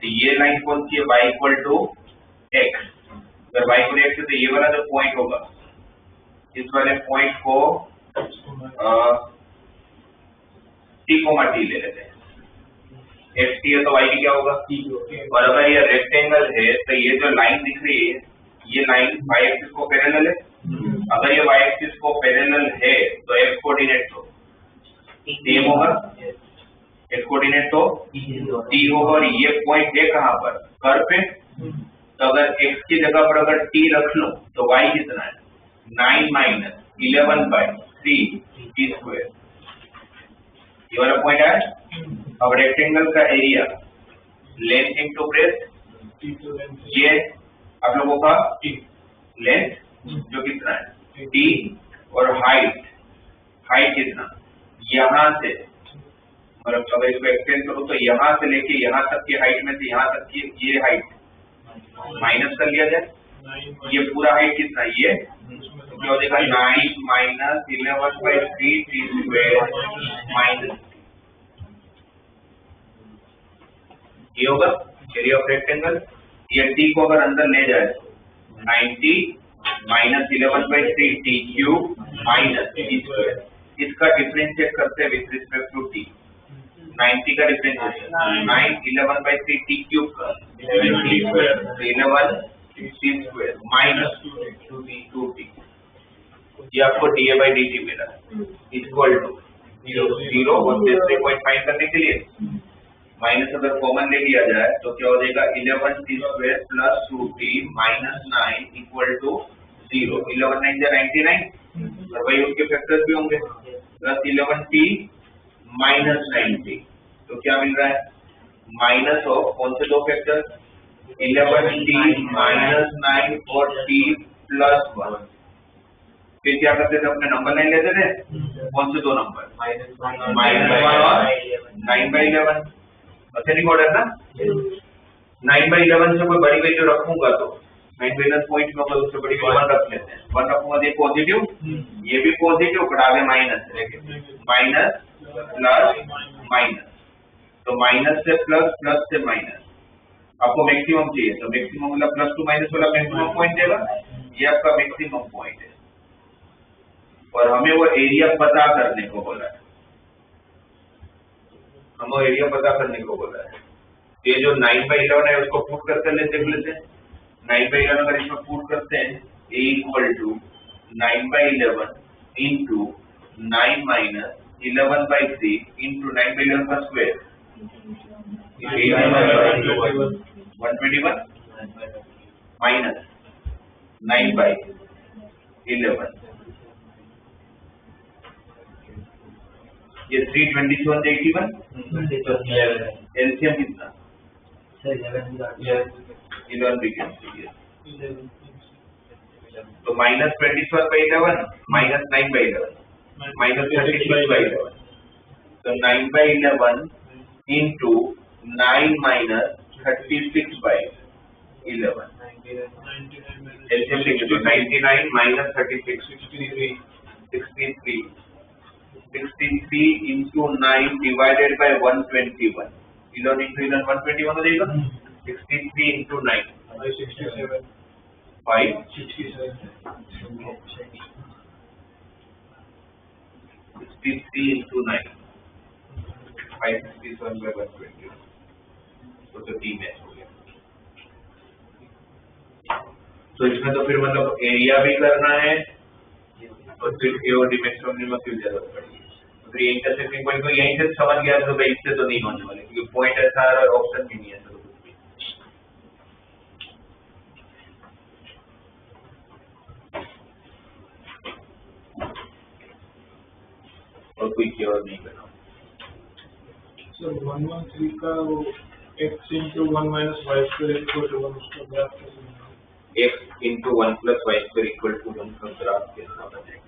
तो ये लाइन कौन सी है, y इक्वल टू x। अगर y इक्वल x है तो ये वाला जो पॉइंट होगा, इस वाले पॉइंट को t, ले लेते हैं। x t है तो y भी क्या होगा, और अगर ये रेक्टेंगल है तो ये जो लाइन दिख रही है, ये लाइन y एक्सिस को पैरेलल है। अगर ये y एक्सिस को पैरेलल है तो x कोऑर्डिनेट तो सेम होगा, x कोऑर्डिनेट तो t होगा। और ये पॉइंट है कहाँ पर, कर्व पे। तो अगर x की जगह पर अगर t रख लो तो y कितना है, 9 माइनस 11/3 t स्क्वायर, ये वाला पॉइंट है। अब रेक्टेंगल का एरिया लेंथ इंटू ब्रेथ, ये आप लोगों का लेंथ जो कितना है t, और हाइट कितना, यहाँ से, मतलब अगर इसको एक्सटेंड करो तो यहाँ से लेके यहाँ तक की हाइट में से यहाँ तक की ये हाइट माइनस कर लिया जाए। ये पूरा हाइट कितना, ये क्या हो जाएगा, 9 माइनस 11/3 t स्क्वायर माइनस, ये होगा एरिया ऑफ रेक्टेंगल। ये t को अगर अंदर ले जाए तो 90 minus 11/3 t cube minus t square. इसका डिफरेंशिएट करते हैं विद रिस्पेक्ट टू t। 90 का डिफरेंशिएशन 9 11/3 t क्यूब का 11 t स्क्वायर माइनस 2t, ये आपको dA/dt मिला इक्वल टू 0 और 3 फाइंड करने के लिए माइनस अगर कॉमन ले लिया जाए तो क्या हो जाएगा, 11 t square plus 2t minus 9 equal to 0। 11 9 जा 99, और वही उसके फैक्टर्स भी होंगे, प्लस 11t माइनस 9t। तो क्या मिल रहा है, माइनस ऑफ कौन से दो फैक्टर, 11t माइनस 9 और t प्लस 1। फिर क्या करते थे, अपने नंबर लाइन लेते थे, कौन से दो नंबर, -1 और 9/11। असेंडिंग ऑर्डर ना, 9/11 से कोई बड़ी वैल्यू रखूंगा तो 9/11 पॉइंट में होगा, उससे बड़ी 1 रख लेते हैं। 1 रखूंगा तो ये पॉजिटिव, ये भी पॉजिटिव, पर आगे माइनस, माइनस प्लस माइनस, तो माइनस से प्लस, प्लस से माइनस। आपको मैक्सिमम चाहिए तो मैक्सिमम मतलब प्लस टू माइनस वाला मैक्सिमम पॉइंट देगा, ये आपका मैक्सिमम पॉइंट है। और हमें वो एरिया पता करने को बोला है, हम वो एरिया पता करने को बोला है। ये जो 9/11 है उसको पुट करके देख लेते हैं। 9/11 अगर इसमें पुट करते हैं, a equal to 9/11 into 9 minus 11/3 into 9/11 का स्क्वायर, 121 माइनस 9/11, ये 327 81, एलसीएम कितना, 11 बिकेम, तो माइनस 27/11 माइनस 9/11 माइनस 36/11, तो 9/11 इंटू 9 माइनस 36/11, एलसीएम लिख दो, 99 minus 36 63 into 9 divided by 121, 11 into 11 121 हो जाएगा। 63 इंटू 9 567, 63 इंटू 9 567 बाय 121, तो 3 मैच हो गया। तो इसमें तो फिर मतलब एरिया भी करना है और फिर केवल डिमेंशन में क्यों जरूरत पड़ेगी। तो ये इंटरसेक्टिंग पॉइंट को यहीं से समझ गया तो भाई इससे तो नहीं होने वाले, क्योंकि पॉइंट ऐसा और ऑप्शन भी नहीं है। और नहीं कर रहा हूँ। सर 113 का वो x into 1 minus y square equal to 1 उसका ग्राफ कैसे बनेगा? x into 1 plus y square equal to 1 का ग्राफ कैसा बनेगा?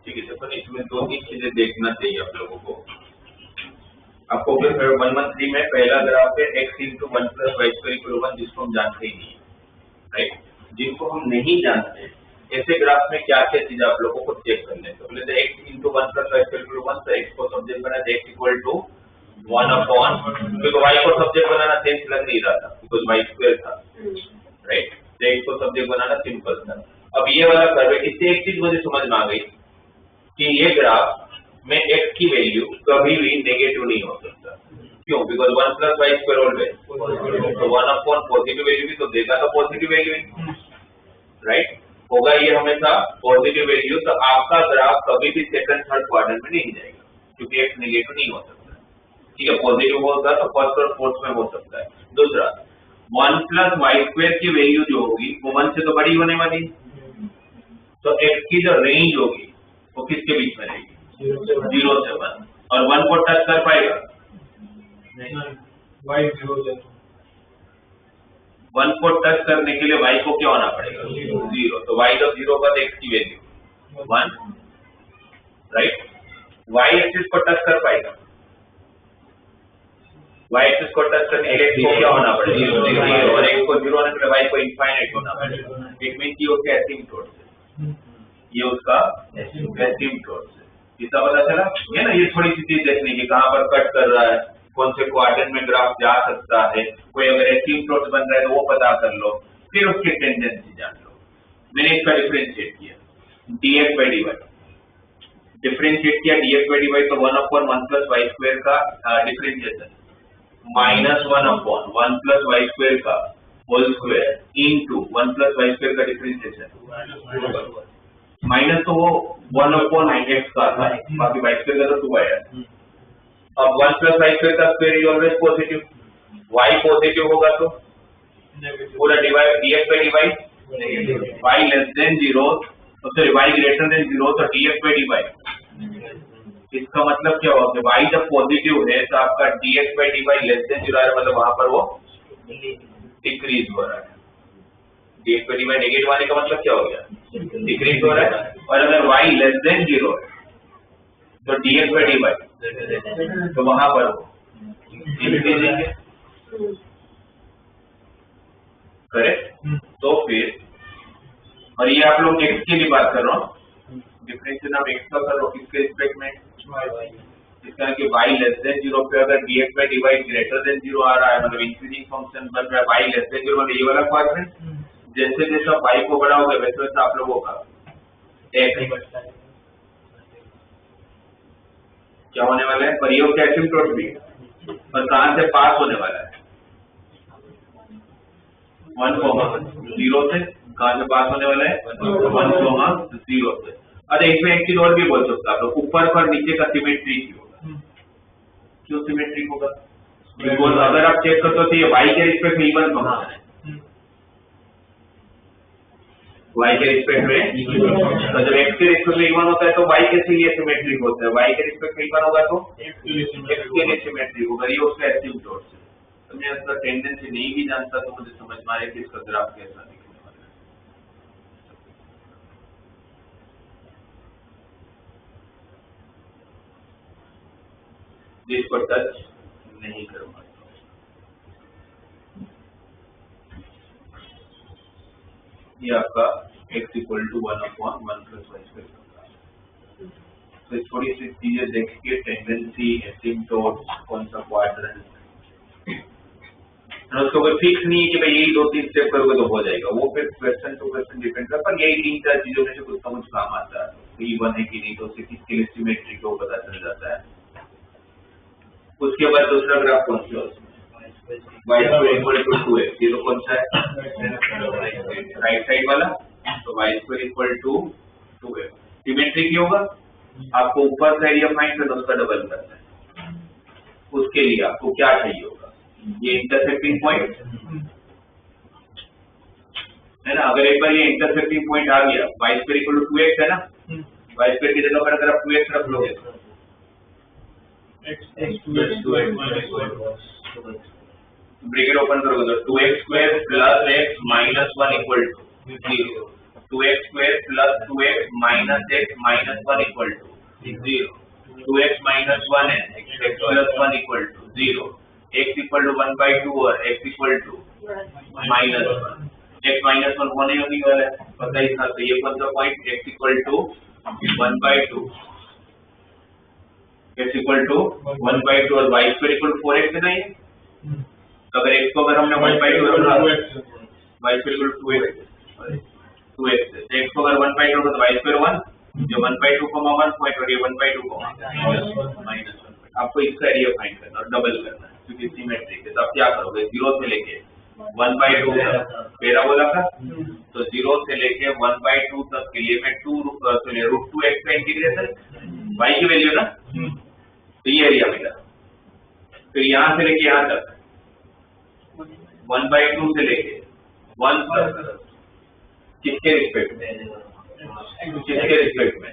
ठीक है, पर इसमें दो तीन चीजें देखना चाहिए आप लोगों को। आपको 113 में पहला ग्राफ है x into 1 plus y square equal to 1, जिसको हम जानते ही नहीं, राइट? जिनको हम नहीं जानते ऐसे ग्राफ में क्या क्या चीज आप लोगों को चेक करने हैं। तो पहले x into 1 plus y square equal to 1, तो x को सब्जेक्ट बना दे, x equal to 1 upon, क्योंकि y को सब्जेक्ट बनाना सेंस लग नहीं रहा था बिकॉज y स्क्वायर था, राइट? तो x को सब्जेक्ट बनाना सिंपल था। अब ये वाला कर्व है, इससे एक चीज मुझे समझ में आ गई कि ये ग्राफ में x की वैल्यू कभी भी नेगेटिव नहीं हो सकता। क्यों? Because 1 plus y square always, तो 1 upon पॉजिटिव वैल्यू भी तो देगा, तो पॉजिटिव वैल्यू ही, राइट? होगा ये हमेशा पॉजिटिव वैल्यू, तो आपका ग्राफ कभी भी सेकंड थर्ड क्वाड्रेंट में नहीं जाएगा क्योंकि x नेगेटिव नहीं हो सकता। ठीक है, पॉजिटिव होगा तो फर्स्ट और फोर्थ में हो सकता है। दूसरा, 1 plus y square की वैल्यू जो होगी वो 1 से तो बड़ी होने वाली, तो x की जो रेंज होगी वो किसके बीच में रहेगी? 0 से 1, और 1 को टच कर पाएगा? y 0 जाता 1 को टच करने के लिए y को क्या होना पड़ेगा? 0, तो y जब 0 का x की वैल्यू 1, राइट? y एक्सिस को टच कर पाएगा? y एक्सिस को टच करने के लिए x को क्या होना पड़ेगा? 0, और x को 0 होने के लिए y को इनफाइनाइट होना पड़ेगा। इट मीन कि वो एसिम्प्टोट से, ये उसका एसिम्प्टोट से, इसका पता चला है ना? ये थोड़ी सी चीज देखने की, कहाँ पर कट कर रहा है, कौन से क्वाड्रेंट में ग्राफ जा सकता है, कोई अगर एसिम्प्टोट बन रहा है तो वो पता कर लो, फिर उसकी टेंडेंसी जान लो। मैंने इसका डिफरेंशिएट किया dx by dy, डिफरेंशिएट किया dx by dy, तो 1 upon 1 plus y square का differentiation minus 1 upon 1 plus y square का whole square into 1 plus y square का डिफरेंशिएशन माइनस, तो वो 1 upon x का था, बाकी y square का तो 2 आया। अब 1 plus y square का square is always positive, y positive होगा तो पूरा divide dx by dy negative, y less then 0, sorry y greater then 0, तो dx by dy। इसका मतलब क्या होगा कि y जब पॉजिटिव है तो आपका dx by dy less than 0 है, मतलब वहां पर वो डिक्रीज हो रहा है। dx by dy नेगेटिव आने का मतलब क्या हो गया? डिक्रीज हो रहा है। और अगर y लेस देन 0 है तो dx by dy, तो वहां पर इंक्रीजिंग है, करेक्ट? तो फिर, और ये आप लोग x के लिए बात कर रहा हूँ, डिफरेंशिएशन आप x का कर रहे हो किसके रिस्पेक्ट में? इसका कि y लेस देन 0 पे अगर dx by dy greater than 0 आ रहा है, मतलब इंक्रीजिंग फंक्शन बन रहा है, y लेस देन 0, मतलब ये वाला क्वाड्रेंट, जैसे जैसे y को बढ़ाओगे वैसे वैसे आप लोगों का x क्या होने वाला है? पर ये क्या एसिम्प्टोट भी, और कहां से पास होने वाला है? 1,0 से, कहां से पास होने वाला है? 1,0 से। अरे इसमें एक चीज और भी बोल सकता है, ऊपर पर नीचे का सिमेट्रिक होगा। क्यों सिमेट्रिक होगा? बिकॉज अगर आप चेक करते हो तो ये y के रिस्पेक्ट में इवन फंक्शन है, y के रिस्पेक्ट में। तो जब x के रिस्पेक्ट में इवन होता है तो y के लिए सिमेट्रिक होता है, y के रिस्पेक्ट में इवन होगा तो x के लिए सिमेट्रिक होगा। ये उसका एसिम्पटोट है। तो मैं इसका टेंडेंसी नहीं भी जानता तो मुझे समझ में आया कि इसका ग्राफ कैसा दिखने वाला है। जिसको टच नहीं करूंगा। ये आपका x equal to 1/1 plus y square. तो थोड़ी सी चीजें देख के टेंडेंसी, एसिम्पटोट, कौन सा क्वाड्रेंट, उसको कोई फिक्स नहीं है कि भाई यही 2-3 स्टेप करोगे तो हो जाएगा। वो फिर क्वेश्चन टू क्वेश्चन डिपेंड करता है, पर यही 3-4 चीजों में से कुछ ना कुछ काम आता है। तो इवन है कि नहीं, तो उससे किसके लिए सिमेट्रिक को पता चल जाता है। उसके बाद दूसरा ग्राफ कौन सा है, y square equal to 2x। ये तो कौन सा है, राइट साइड वाला। तो y square equal to 2x symmetric ही होगा। आपको ऊपर का एरिया फाइंड करना, उसका डबल करना है। उसके लिए आपको क्या चाहिए होगा, ये इंटरसेक्टिंग पॉइंट है ना। अगर एक बार ये इंटरसेक्टिंग पॉइंट आ गया, y square equal to 2x है ना, y स्क्वायर की जगह पर अगर आप 2x रख लोगे तो ब्रैकेट ओपन करोगे तो 2x square plus x minus 1 equal to 0। 2x square plus 2x minus x minus 1 equal to 0। 2x minus 1 है, x plus 1 equal to 0। x equal to 1/2 और x equal to minus 1। x minus 1 होने ही वाला है, पता ही था। तो ये कौन सा point, x equal to 1/2, x equal to 1/2 और y square equal to 4x है ना। ये तो अगर x को अगर हमने 1/2 रखा, y square equal to 2x है। तो x को अगर 1/2 रखा तो y स्क्वायर 1, जो 1/2 कॉमा 1 पॉइंट और ये 1/2 कॉमा -1। आपको इसका एरिया फाइंड करना और डबल करना है क्योंकि सिमेट्रिक है। तो आप क्या करोगे, 0 से लेके 1/2 पैराबोला का, तो 0 से लेके 1/2 तक के लिए मैं √2x का इंटीग्रेशन, y की वैल्यू ना, तो ये एरिया मिला। फिर यहाँ से लेके यहाँ तक 1/2 से लेके 1 प्लस किसके रिस्पेक्ट में, किसके रिस्पेक्ट में,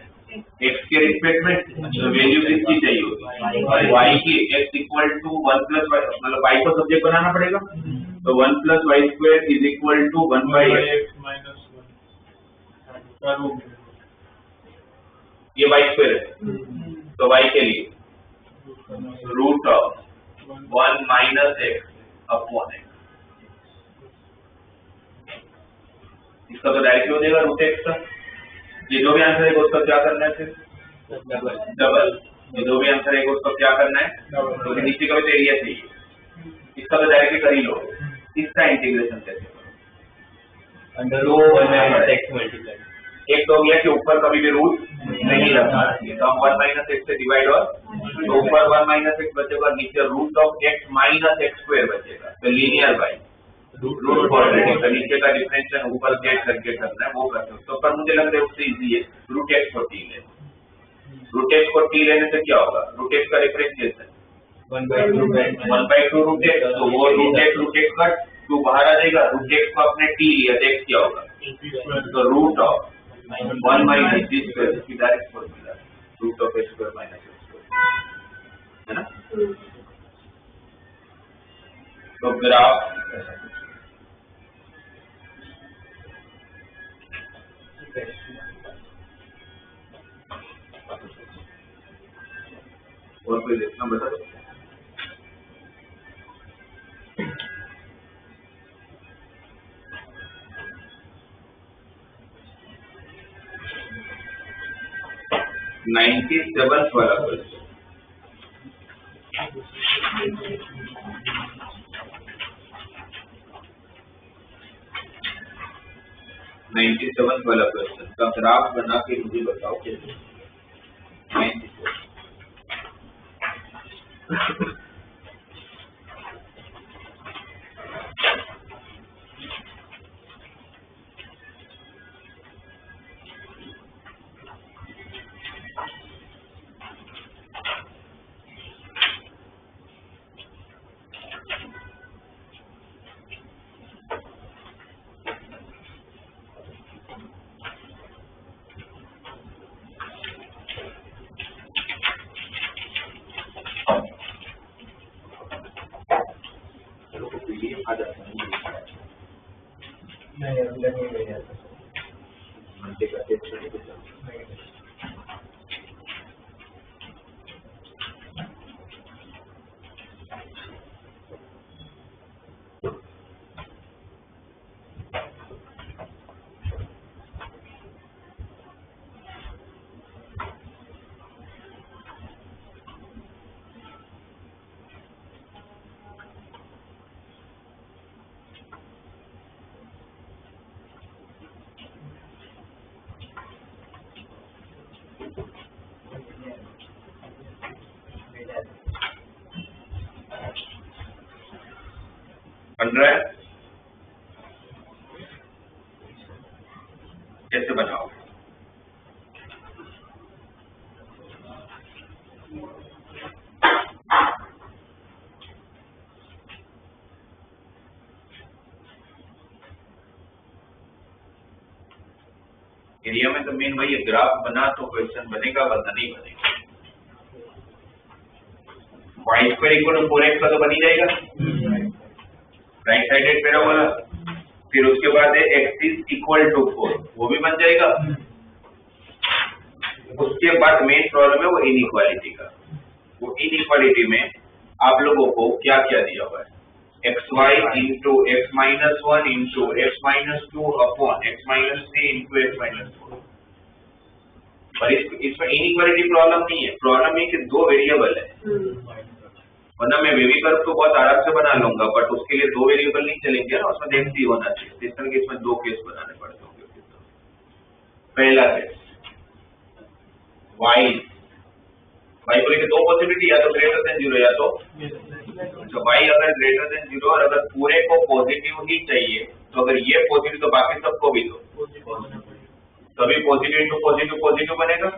x के रिस्पेक्ट में। तो वैल्यू किसकी चाहिए होगी, y की। x equal to 1 plus y, मतलब y को सब्जेक्ट बनाना पड़ेगा। तो 1 plus y square is equal to 1/x minus 1। ये y स्क्वायर है। तो y के लिए root of 1 minus x upon x। इसका तो डायरेक्ट हो जाएगा √x का। ये जो भी आंसर है उसका क्या करना है, फिर डबल। ये जो भी आंसर है उसका क्या करना है, तो नीचे का भी एरिया चाहिए। इसका तो डायरेक्ट कर ही लो। इसका इंटीग्रेशन कैसे करो, √1 मल्टीप्लाई। एक तो हो गया कि ऊपर कभी भी रूट नहीं रखना है, तो हम 1 माइनस एक्स से डिवाइड, और तो ऊपर 1 माइनस एक्स बचेगा, नीचे root of x minus x square बचेगा। तो लीनियर बाई रूट क्वाड्रेटिक, तो नीचे का डिफरेंशियल ऊपर गेट करके करना है, वो कर सकते हो। पर मुझे लग रहा है उससे इजी है √x को t ले। √x को t लेने से क्या होगा, √x का डिफरेंशिएशन 1/2 √x, तो वो √x का 2 बाहर आ जाएगा। √x को अपने t लिया, x क्या होगा, तो root of 1 minus t square, इसकी direct formula root of x square minus x square, है ना। तो ग्राफ और कोई देखना बता दो। नाइन्टी सेवन वाला क्वेश्चन, वाला क्वेश्चन का ग्राफ बना के मुझे बताओ कैसे। 97 तो बन रहा है? कैसे बनाओ? एरिया में तो मेन वही है, ग्राफ बना तो क्वेश्चन बनेगा वरना नहीं बनेगा। y square equal to 4x का तो बन ही जाएगा, राइट साइडेड पैराबोला। फिर उसके बाद है x इज इक्वल टू 4, वो भी बन जाएगा। उसके बाद मेन प्रॉब्लम है वो इनइक्वालिटी का। वो इनइक्वालिटी में आप लोगों को क्या क्या दिया हुआ है, xy into x minus 1 into x minus 2 upon x minus 3 into x minus 4। पर इसमें इनइक्वालिटी प्रॉब्लम नहीं है, प्रॉब्लम है कि दो वेरिएबल है। वरना मैं वेवी कर्व तो बहुत आराम से बना लूंगा, बट उसके लिए दो वेरिएबल नहीं चलेंगे ना, उसमें डेंसिटी होना चाहिए। इस तरह के इसमें दो केस बनाने पड़ते होंगे। पहला केस y बोले कि दो पॉसिबिलिटी, या तो ग्रेटर देन 0 या तो y अगर ग्रेटर देन 0 और अगर पूरे को पॉजिटिव ही चाहिए तो अगर ये पॉजिटिव तो बाकी सबको भी दो, तभी पॉजिटिव इंटू पॉजिटिव पॉजिटिव बनेगा।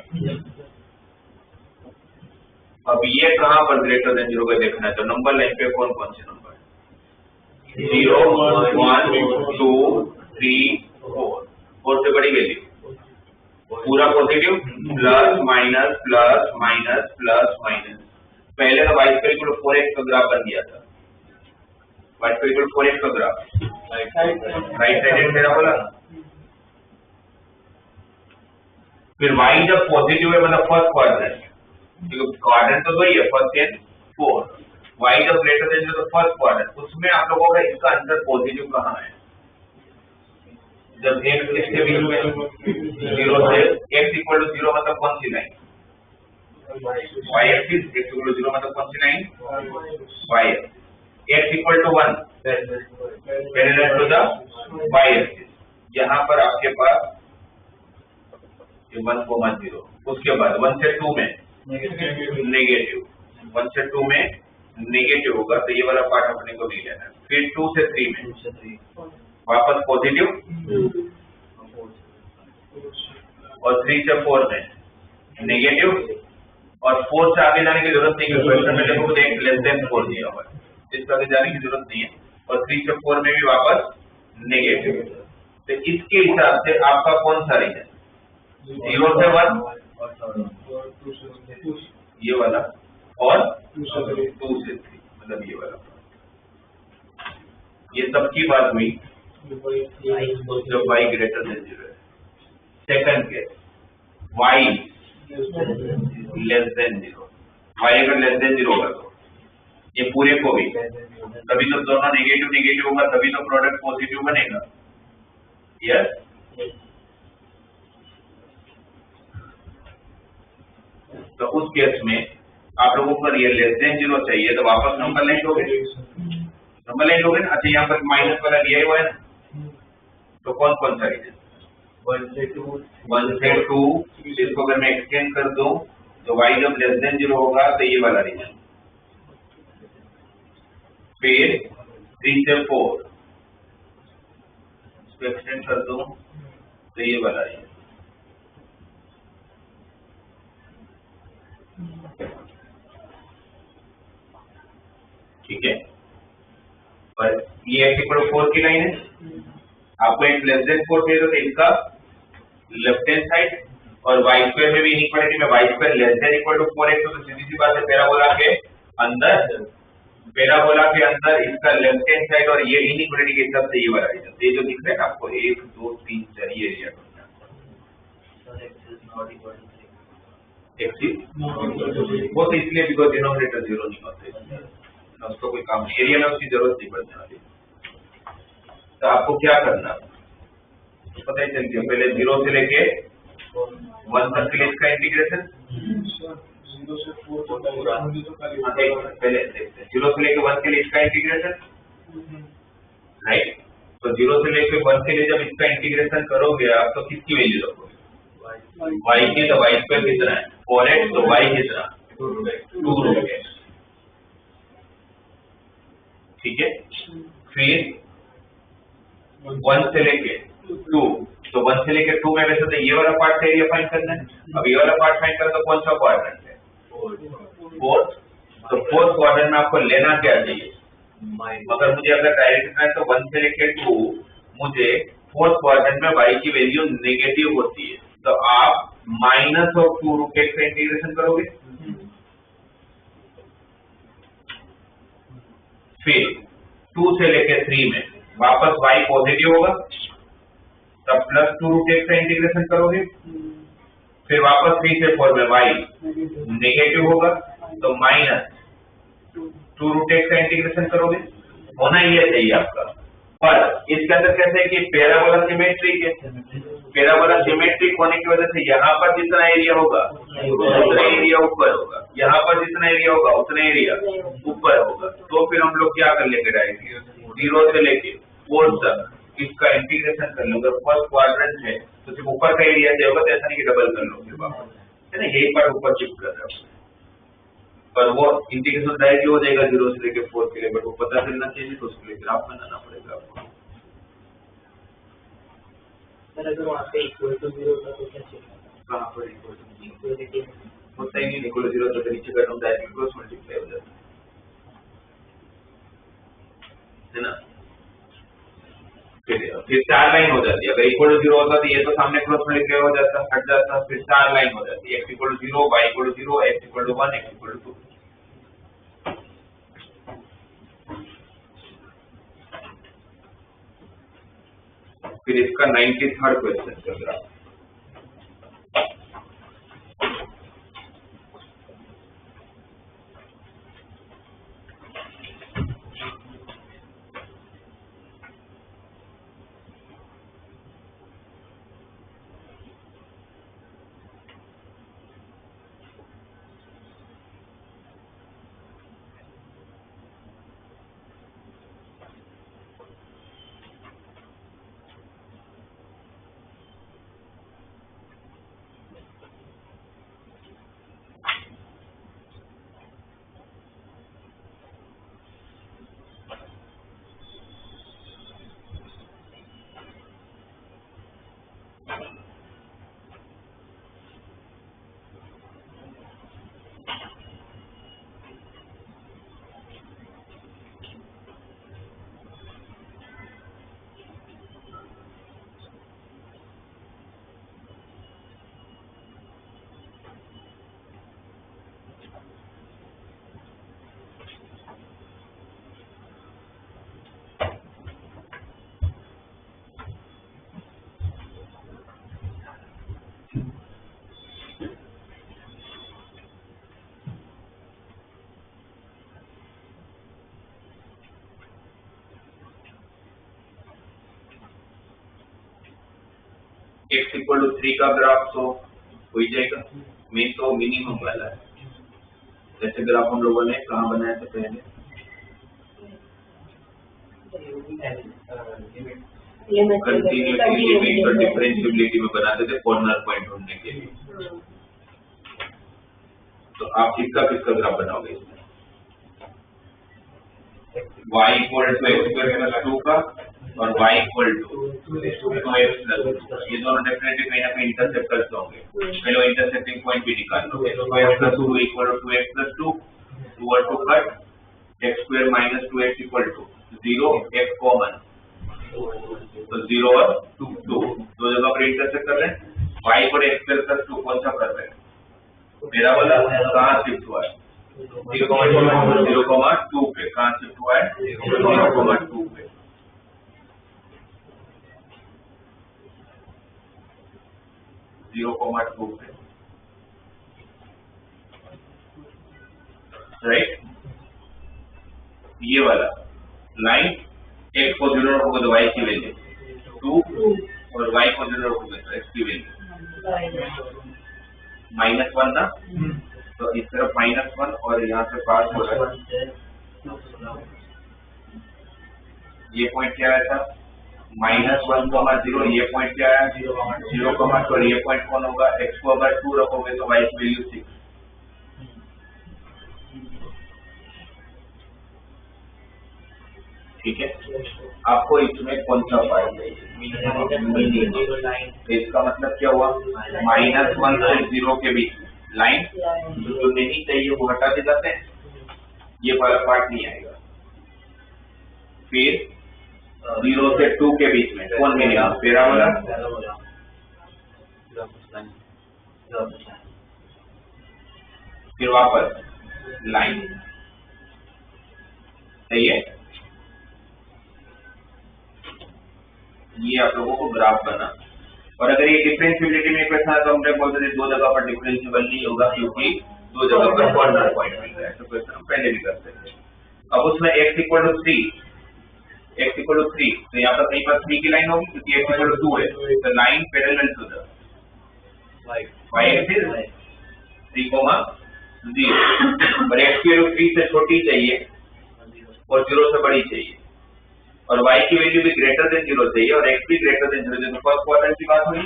अब ये कहां पर ग्रेटर देन 0 का देखना है, तो नंबर लाइन पे कौन कौन से नंबर है, 0 1 2 3 4, और से बड़ी वैल्यू पूरा positive, plus minus plus minus plus minus. पहले तो y square equal to 4x का ग्राफ बन गया था, y square equal to 4x का ग्राफ राइट साइडेड पैराबोला। फिर y जब पॉजिटिव है मतलब फर्स्ट क्वाड्रेंट, क्योंकि क्वाड्रेंट तो वही है फर्स्ट एंड फोर्थ, y जब ग्रेटर देन 0 तो फर्स्ट क्वाड्रेंट। उसमें आप लोगों का इसका आंसर पॉजिटिव कहां है, जब x इसके बीच में 0 से x इक्वल टू 0 मतलब कौन सी line, y axis, x equal to 0 मतलब कौन सी line, y x equal to 1 parallel to the y axis. यहाँ पर आपके पास 1,0, उसके बाद 1 से 2 में नेगेटिव, 1 से 2 में नेगेटिव होगा तो ये वाला पार्ट अपने को नहीं लेना। फिर 2 से 3 में वापस पॉजिटिव, और 3 से 4 में नेगेटिव, और 4 से आगे जाने की जरूरत नहीं है, क्वेश्चन में देखो तो एक लेस देन 4 दिया हुआ है, इससे आगे जाने की जरूरत नहीं है। और 3 से 4 में भी वापस नेगेटिव। तो इसके हिसाब से आपका कौन सा रीजन, 0 से 1 ये वाला, और 2 से 3 मतलब ये वाला। ये सबकी बात हुई जब y ग्रेटर देन 0 है। Second case y less then 0, y अगर लेस देन 0 होगा तो ये पूरे को भी, तभी तो दोनों नेगेटिव नेगेटिव होगा, तभी तो प्रोडक्ट पॉजिटिव बनेगा। यस, तो उस केस में आप लोगों को ये लेस देन 0 चाहिए तो वापस नंबर लाइन लोगे, नंबर लाइन लोगे ना। अच्छा यहाँ पर माइनस वाला दिया हुआ है ना, तो कौन कौन सा रीजन, 1 से 2, इसको अगर मैं एक्सटेंड कर दूं तो y जब लेस देन 0 होगा तो ये वाला रीजन। फिर 3 से 4 इसको एक्सटेंड कर दूं तो ये वाला रीजन। ठीक है, और ये x इक्वल 4 की लाइन है, आपको एक लेस देन 4 चाहिए तो इसका लेफ्ट हैंड साइड, और y स्क्वायर में भी इनइक्वालिटी में y square less than equal to 4x, तो सीधी सी बात है पैराबोला के अंदर इसका लेफ्ट हैंड साइड, और ये इनइक्वालिटी के हिसाब से ये वाला रीजन। ये जो दिख रहा है आपको 1 2 3 4 ये एरिया एक्स इज वो तो इसलिए बिकॉज डिनोमिनेटर 0 नहीं होते, उसका कोई काम नहीं, एरिया में उसकी जरूरत नहीं पड़ने वाली। तो आपको क्या करना पता ही चल गया, पहले 0 से लेके 1 तक के लिए इसका इंटीग्रेशन, 0 से 4 तक मुझे तो खाली पहले देखते हैं 0 से लेके 1 के लिए इसका इंटीग्रेशन, राइट। तो 0 से लेके 1 के लिए जब इसका इंटीग्रेशन करोगे आप तो किसकी वैल्यू रखोगे, y की, तो y स्क्वायर कितना है 4x, तो y कितना 2√x, ठीक है। फिर 1 से लेके 2, तो 1 से लेके 2 में वैसे तो ये वाला पार्ट एरिया फाइंड करना है, अब ये वाला पार्ट फाइंड करना, तो कौन सा क्वाड्रेंट है, फोर्थ। तो फोर्थ क्वाड्रेंट में आपको लेना क्या चाहिए, मगर मुझे अगर डायरेक्ट करना है तो 1 से लेके 2 मुझे फोर्थ क्वाड्रेंट में y की वैल्यू नेगेटिव होती है, तो आप -2√x का इंटीग्रेशन करोगे। फिर 2 से लेके 3 में वापस y पॉजिटिव होगा, तब +2√x का इंटीग्रेशन करोगे। फिर वापस 3 से 4 में y नेगेटिव होगा, तो -2√x का इंटीग्रेशन करोगे। होना ये चाहिए आपका, पर इसके अंदर कैसे है कि पैराबोला सिमेट्रिक है, पैराबोला सिमेट्रिक होने की वजह से यहाँ पर जितना एरिया होगा उतना एरिया ऊपर होगा, यहाँ पर जितना एरिया होगा उतना एरिया ऊपर होगा। तो फिर हम लोग क्या कर लेंगे, डायरेक्टली 0 से लेके 4 तक इसका इंटीग्रेशन कर लो। अगर फर्स्ट क्वाड्रेंट है तो सिर्फ ऊपर का एरिया जो होगा, तो ऐसा नहीं कि डबल कर लो, फिर वापस है ना, यही पर ऊपर शिफ्ट कर रहे हो, पर वो इंटीग्रेशन डायरेक्टली हो जाएगा 0 से लेके 4 के लिए, बट वो पता चलना चाहिए, तो उसके लिए ग्राफ बनाना पड़ेगा आपको। अगर वहाँ पे इक्वल टू 0 होता तो क्या चाहिए, कहाँ पर इक्वल टू इक्वलिटी होता ही नहीं, इक्वल टू 0 तो नीचे का टर्म डायरेक्टली क्रॉस मल्टीप्लाई हो जाता है ना। फिर 4 लाइन हो जाती है, अगर इक्वल टू 0 होता तो ये तो सामने क्रॉस मल्टीप्लाई हो जाता, हट जाता, फिर 4 लाइन हो जाती है, x equal to 0, y equal to 0, x equal to 1, x equal to 2। फिर इसका 93rd क्वेश्चन चल रहा है। x इक्वल टू 3 का ग्राफ तो हो ही जाएगा, मेन तो मिनिमम वाला है। जैसे ग्राफ हम लोगों ने कहाँ बनाया था पहले, कंटिन्यूटी लिमिट और डिफरेंशिएबिलिटी में बनाते थे कॉर्नर पॉइंट ढूंढने के लिए। तो आप किसका किसका ग्राफ बनाओगे इसमें, y equal to x square plus 2 का और y equal to 2x plus 2, ये दोनों डेफिनेटली कहीं ना कहीं इंटरसेक्टर्स होंगे, पहले इंटरसेक्टिंग पॉइंट भी निकाल लोगे। तो 2x plus 2 equal to 2x plus 2, 2 और 2 cut, x square minus 2x equal to 0, x common, तो 0 और 2, दो जगह पर इंटरसेक्ट कर रहे हैं। y पर x स्क्वायर प्लस 2 कौन सा कर रहे हैं, मेरा वाला कहाँ शिफ्ट हुआ है 0,2 पे, कहाँ शिफ्ट हुआ है 0,2 पे। राइट। ये वाला लाइन x को 0 रखोगे तो y की वैल्यू 2 और y को 0 रखोगे तो x की वैल्यू -1 ना। तो इस तरफ -1 और यहाँ से पास हो रहा है। ये पॉइंट क्या है था -1,0। ये पॉइंट क्या है 0, तो ये पॉइंट कौन होगा? x को अगर 2 रखोगे तो y की वैल्यू 6। ठीक है, आपको इसमें कौन सा पार्ट चाहिए? तो इसका मतलब क्या हुआ? -1 से 0 के बीच में लाइन जो नहीं चाहिए वो हटा दे जाते हैं, ये वाला पार्ट नहीं आएगा। फिर 0 से 2 के बीच में कौन मिलेगा? पैराबोला। फिर वापस लाइन, सही है। ये आप लोगों को ग्राफ करना, और अगर ये डिफरेंशिएबिलिटी में क्वेश्चन है तो हम बोलते थे 2 जगह पर डिफरेंशिएबल नहीं होगा क्योंकि 2 जगह पर कॉर्नर पॉइंट मिल रहा है, तो क्वेश्चन हम पहले भी करते थे। अब उसमें x = 3, तो यहाँ पर कहीं पर 3 की लाइन होगी क्योंकि x = 2 है, तो line parallel to the y axis 3, 0 और x की वैल्यू 3 से छोटी चाहिए और 0 से बड़ी चाहिए, और y की वैल्यू भी ग्रेटर देन 0 चाहिए और x भी ग्रेटर देन 0 चाहिए। तो फर्स्ट क्वाड्रेंट की बात हुई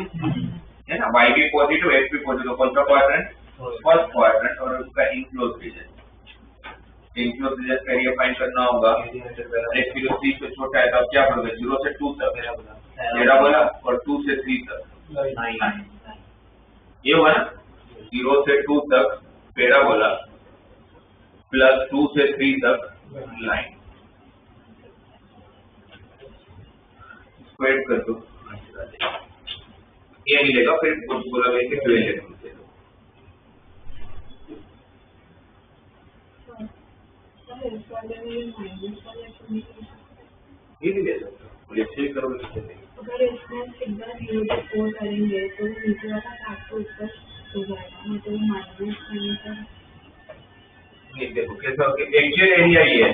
है ना, y भी पॉजिटिव x भी पॉजिटिव, कौन सा क्वाड्रेंट? फर्स्ट क्वाड्रेंट, और उसका इनक्लोज रीजन। इनक्लोज रीजन का एरिया फाइंड करना होगा। x की वैल्यू 3 से छोटा है तो अब क्या करोगे? 0 से 2 तक पैराबोला और 2 से 3 तक लाइन। ये हुआ ना, 0 से 2 तक पैराबोला प्लस 2 से 3 तक लाइन। स्क्वायर कर दो, ये मिलेगा। फिर बोला गया कि ट्वेल्व ले ये भी ले सकते हो, ये चेक करोगे तो चलेगा। अगर इसमें सिग्नल 0 से 4 करेंगे तो नीचे वाला पार्ट तो ऊपर हो जाएगा, नहीं तो माइनस ये देखो कैसा हो गया, एक्चुअल एरिया ये है।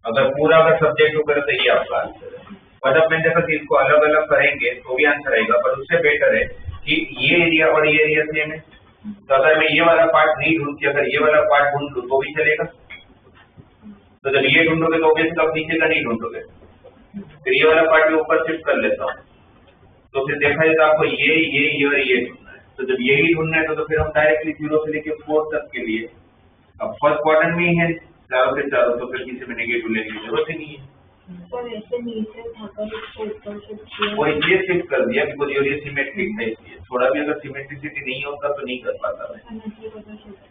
अगर पूरा अगर सब्जेक्ट को करे तो ये आपका आंसर है। मतलब मैंने देखा कि इसको अलग अलग करेंगे तो भी आंसर आएगा, पर उससे बेटर है कि ये एरिया और ये एरिया सेम है। तो अगर मैं ये वाला पार्ट नहीं ढूंढती, अगर ये वाला पार्ट ढूंढ लूँ तो भी चलेगा। तो जब ये ढूंढोगे तो ऑब्वियसली आप नीचे का नहीं ढूंढोगे, फिर ये वाला पार्ट भी ऊपर शिफ्ट कर लेता हूँ। तो फिर देखा जाए तो आपको ये और ये ढूंढना है। तो जब यही ढूंढना है तो फिर हम डायरेक्टली 0 से लेके 4 तक के लिए, अब फर्स्ट क्वाड्रेंट में ही है चारों से चारों, तो फिर किसी में नेगेटिव लेने की जरूरत ही नहीं है। तो ऐसे नीचे उठाकर इसको ऊपर शिफ्ट किया, वो इसलिए शिफ्ट कर दिया बिकॉज ये सिमेट्रिक है, इसलिए थोड़ा भी अगर सिमेट्रिसिटी नहीं होता तो नहीं कर पाता मैं।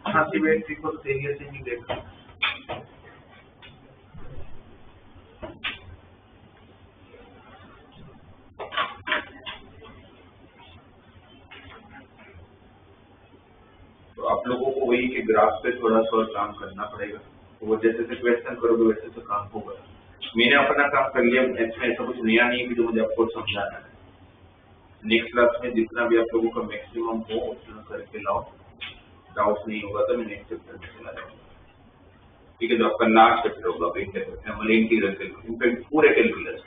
हाँ, सिमेट्रिक को तो एरिया से नहीं देखा। तो आप लोगों को वही के ग्राफ पे थोड़ा सा काम करना पड़ेगा। तो वो जैसे जैसे क्वेश्चन करोगे वैसे तो काम होगा। मैंने अपना काम कर लिया, इसमें ऐसा कुछ नया नहीं है कि जो मुझे आपको समझाना है। नेक्स्ट क्लास में जितना भी आप लोगों का मैक्सिमम हो उतना करके लाओ, डाउट नहीं होगा तो मैं नेक्स्ट चैप्टर में चला जाऊंगा। ठीक है, तो आपका लास्ट चैप्टर होगा इंटीग्रल, पूरे कैलकुलस।